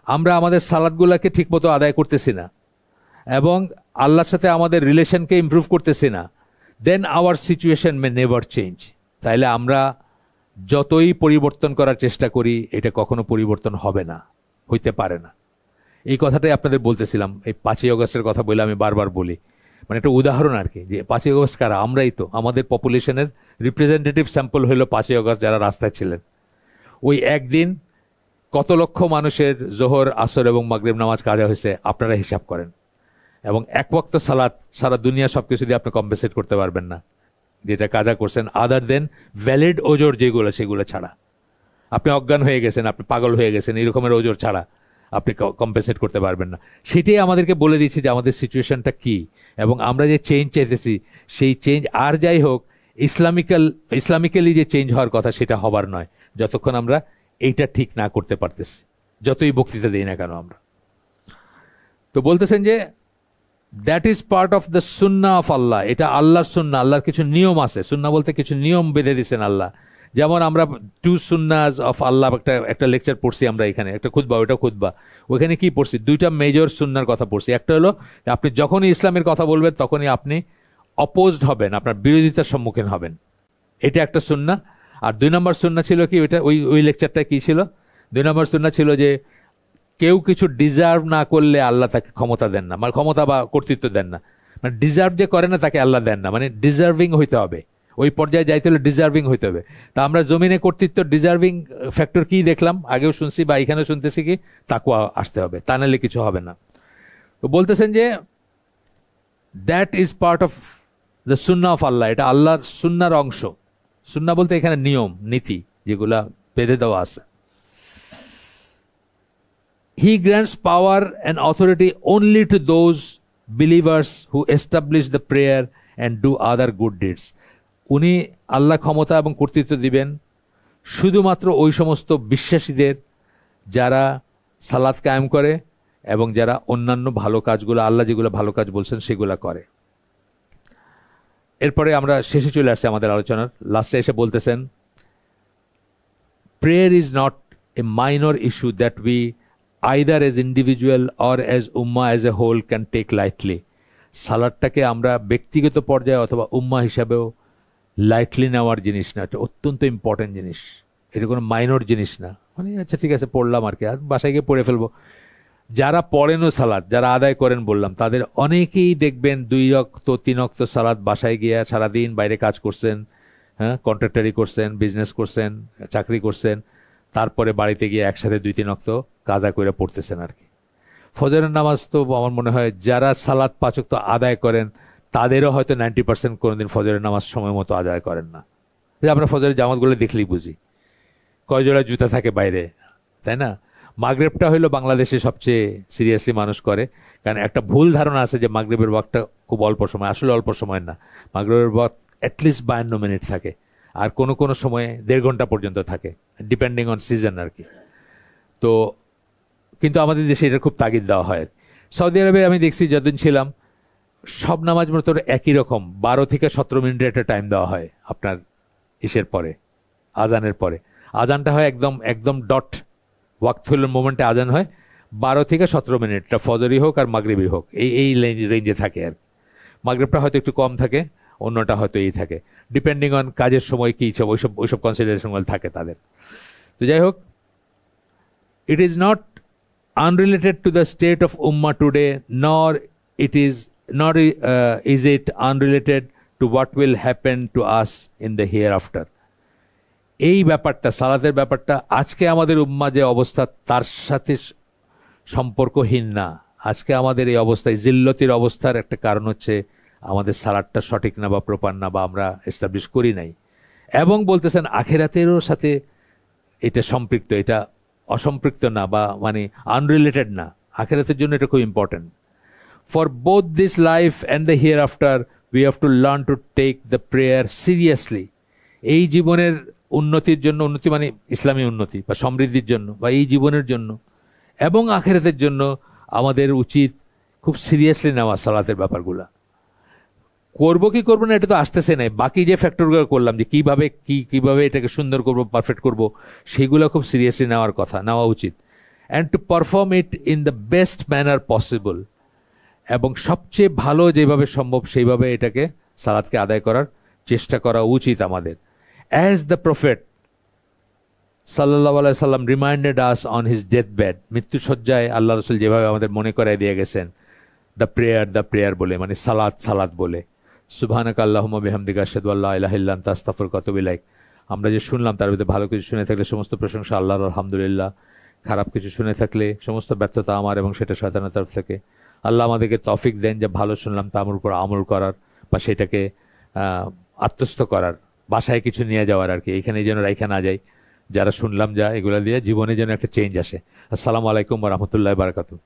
আমরা আমাদের সালাদগুলোকে ঠিকমতো আদায় করতেছি না এবং আল্লাহর সাথে আমাদের রিলেশনকে ইমপ্রুভ করতেছি না, দেন আওয়ার সিচুয়েশন মে নেভার চেঞ্জ। তাইলে আমরা যতই পরিবর্তন করার চেষ্টা করি এটা কখনো পরিবর্তন হবে না, হইতে পারে না। এই কথাটাই আপনাদের বলতেছিলাম, এই 5ই অগস্টের কথা বলে আমি বারবার বলি, মানে একটা উদাহরণ আর কি, যে 5ই অগস্ট কারা? আমরাই তো। আমাদের পপুলেশনের রিপ্রেজেন্টেটিভ স্যাম্পল হলো 5ই অগস্ট যারা রাস্তায় ছিলেন। ওই একদিন কত লক্ষ মানুষের জোহর, আসর এবং মাগরিব নামাজ কাজা হয়েছে আপনারা হিসাব করেন। এবং এক ওয়াক্ত সালাত সারা দুনিয়া সবকিছু দিয়ে আপনি কম্পেনসেট করতে পারবেন না যেটা কাজা করছেন, আদার দেন ভ্যালিড ওজোর যেগুলো সেগুলো ছাড়া। আপনি অজ্ঞান হয়ে গেছেন, আপনি পাগল হয়ে গেছেন, এই রকমের ওজোর ছাড়া আপনি কম্পেনসেট করতে পারবেন না। সেটাই আমাদেরকে বলে দিচ্ছি যে আমাদের সিচুয়েশনটা কি, এবং আমরা যে চেঞ্জ চাইতেছি সেই চেঞ্জ আর যাই হোক ইসলামিক্যালি যে চেঞ্জ হওয়ার কথা সেটা হবার নয়, যতক্ষণ আমরা এইটা ঠিক না করতে পারতেছি, যতই বক্তৃতা দিই না কেন আমরা। তো বলতেছেন যে that is part of the Sunnah of আল্লাহ, এটা আল্লাহর সুন্নাহ, আল্লাহর কিছু নিয়ম আছে। সুন্নাহ বলতে কিছু নিয়ম বেঁধে দিচ্ছেন আল্লাহ। যেমন আমরা 2 সুন্নাহস অফ আল্লাহ একটা লেকচার পড়ছি আমরা এখানে, একটা খুতবা, ওইটা খুতবা, ওইখানে কি পড়ছি? 2টা মেজর সুন্নাহর কথা পড়ছি। একটা হলো আপনি যখনই ইসলামের কথা বলবেন তখনই আপনি অপোজড হবেন, আপনার বিরোধিতার সম্মুখীন হবেন, এটা একটা সুন্নাহ। আর 2 নম্বর সুন্নাহ ছিল কি, ওইটা ওই লেকচারটা কি ছিল? 2 নম্বর সুন্নাহ ছিল যে কেউ কিছু ডিজার্ভ না করলে আল্লাহ তাকে ক্ষমতা দেন না, মানে ক্ষমতা বা কর্তৃত্ব দেন না। মানে ডিজার্ভ যে করে না তাকে আল্লাহ দেন না, মানে ডিজার্ভিং হইতে হবে, ওই পর্যায়ে যাইতে হলে ডিজার্ভিং হইতে হবে। তা আমরা জমিনে কর্তৃত্ব ডিজার্ভিং ফ্যাক্টর কি দেখলাম, আগেও শুনছি বা এখানেও শুনতেছি কি, তাকওয়া আসতে হবে, তা নাহলে কিছু হবে না। তো বলতেছেন যে that is part of the Sunnah of আল্লাহ, এটা আল্লাহর সুন্নার অংশ। সুন্নাহ বলতে এখানে নিয়ম নীতি যেগুলা বেঁধে দেওয়া আছে। He grants power and authority only to those believers who establish the prayer and do other good deeds. উনি আল্লাহ ক্ষমতা এবং কর্তৃত্ব দিবেন শুধুমাত্র ওই সমস্ত বিশ্বাসীদের যারা সালাত কায়েম করে এবং যারা অন্যান্য ভালো কাজগুলো, আল্লাহ যেগুলো ভালো কাজ বলছেন সেগুলো করে। এরপরে আমরা শেষে চলে আসছি আমাদের আলোচনার লাস্টে এসে বলতেছেন, prayer is not a minor issue that we either as individual or as ummah as a whole can take lightly. সালাদটাকে আমরা ব্যক্তিগত পর্যায়ে অথবা উম্মাহ হিসাবেও লাইটলি নেওয়ার জিনিস না, এটা অত্যন্ত ইম্পর্টেন্ট জিনিস, এটা কোনো মাইনর জিনিস না। মানে আচ্ছা ঠিক আছে পড়লাম আর কি, আর বাসায় গিয়ে পড়ে ফেলবো। যারা পড়েনও সালাদ, যারা আদায় করেন বললাম, তাদের অনেকেই দেখবেন 2 ওয়াক্ত 3 ওয়াক্ত সালাদ বাসায় গিয়ে সারাদিন বাইরে কাজ করছেন, হ্যাঁ কন্ট্রাক্টারি করছেন, বিজনেস করছেন, চাকরি করছেন, তারপরে বাড়িতে গিয়ে একসাথে 2-3 ওয়াক্ত কাজা করে পড়তেছেন আর কি। ফজরের নামাজ তো আমার মনে হয় যারা সালাত 5 ওয়াক্ত আদায় করেন তাদেরও হয়তো 90% কোনোদিন ফজরের নামাজ সময় মতো আদায় করেন না। আমরা ফজরের জামাতগুলো দেখলেই বুঝি কয় জোড়া জুতা থাকে বাইরে, তাই না? মাগরিবটা হইলো বাংলাদেশে সবচেয়ে সিরিয়াসলি মানুষ করে, কারণ একটা ভুল ধারণা আছে যে মাগরিবের ওয়াক্তটা খুব অল্প সময়, আসলে অল্প সময় না। মাগরিবের ওয়াক্ত অ্যাটলিস্ট 52 মিনিট থাকে, আর কোনো কোনো সময়ে 1.5 ঘন্টা পর্যন্ত থাকে, ডিপেন্ডিং অন সিজন আর কি। তো কিন্তু আমাদের দেশে এটা খুব তাগিদ দেওয়া হয়। সৌদি আরবে আমি দেখছি যতদিন ছিলাম সব নামাজ মতো একই রকম 12 থেকে 17 মিনিটের একটা টাইম দেওয়া হয় আপনার ইসের পরে, আজানের পরে। আজানটা হয় একদম একদম ডট ওয়াক্তফুলের মোমেন্টে আজান হয়, 12 থেকে 17 মিনিটটা ফজরই হোক আর মাগরিবই হোক এই রেঞ্জে থাকে আর। মাগরিবটা হয়তো একটু কম থাকে, অন্যটা হয়তো এই থাকে, ডিপেন্ডিং অন কাজের সময় কী সব ওইসব কনসিডারেশনগুলো থাকে তাদের। তো যাই হোক, it is not unrelated to the state of ummah today, nor is it unrelated to what will happen to us in the hereafter. এই ব্যাপারটা, সালাতের ব্যাপারটা আজকে আমাদের উম্মাহ যে অবস্থা তার সাথে সম্পর্কহীন না। আজকে আমাদের এই অবস্থায় জিল্লতির অবস্থার একটা কারণ হচ্ছে আমাদের সালাতটা সঠিক না বা প্রপার না, বা আমরা এস্টাবলিশ করি নাই। এবং বলতেছেন আখিরাতেরও সাথে এটা সম্পৃক্ত, এটা অসম্পৃক্ত না, বা মানে আনরিলেটেড না। আখিরাতের জন্য এটা খুব important. For both this life and the hereafter we have to learn to take the prayer seriously. এই জীবনের উন্নতির জন্য, উন্নতি মানে ইসলামী উন্নতি বা সমৃদ্ধির জন্য, বা এই জীবনের জন্য এবং আখিরাতের জন্য আমাদের উচিত খুব সিরিয়াসলি নেওয়া সালাতের ব্যাপারগুলা। করবো কি করবো না এটা তো আসতেছে নাই, বাকি যে ফ্যাক্টরগুলো করলাম যে কিভাবে এটাকে সুন্দর করব, পারফেক্ট করব, সেগুলো খুব সিরিয়াসলি নেওয়ার কথা, নেওয়া উচিত। And to perform it in the best manner possible, এবং সবচেয়ে ভালো যেভাবে সম্ভব সেইভাবে এটাকে সালাতকে আদায় করার চেষ্টা করা উচিত আমাদের। অ্যাজ দ্য প্রফেট সাল্লাল্লাহু আলাইহি সাল্লাম reminded us on his death bed, মৃত্যুসজ্জায় আল্লাহ রসুল যেভাবে আমাদের মনে করাই দিয়ে গেছেন দ্য প্রেয়ার বলে, মানে সালাত বলে, সুবহানাকা আল্লাহুম্মা বিহামদিকা আশহাদু আল্লা ইলাহা ইল্লা আনতা আস্তাগফিরুকা ওয়া আতুবু ইলাইক। আমরা যে শুনলাম তার ভিতরে ভালো কিছু শুনে থাকলে সমস্ত প্রশংসা আল্লাহর, আলহামদুলিল্লাহ। খারাপ কিছু শুনে থাকলে সমস্ত ব্যর্থতা আমার এবং সেটা শয়তানের তরফ থেকে। আল্লাহ আমাদেরকে তৌফিক দেন যে ভালো শুনলাম তা আমার উপর আমল করার, বা সেটাকে আত্মস্থ করার, বাসায় কিছু নিয়ে যাওয়ার আর কি, এখানে যেন রাইখা না যাই। যারা শুনলাম যা এগুলা দিয়ে জীবনে যেন একটা চেঞ্জ আসে। আসসালামু আলাইকুম ওয়া রাহমাতুল্লাহি ওয়া বারাকাতুহু।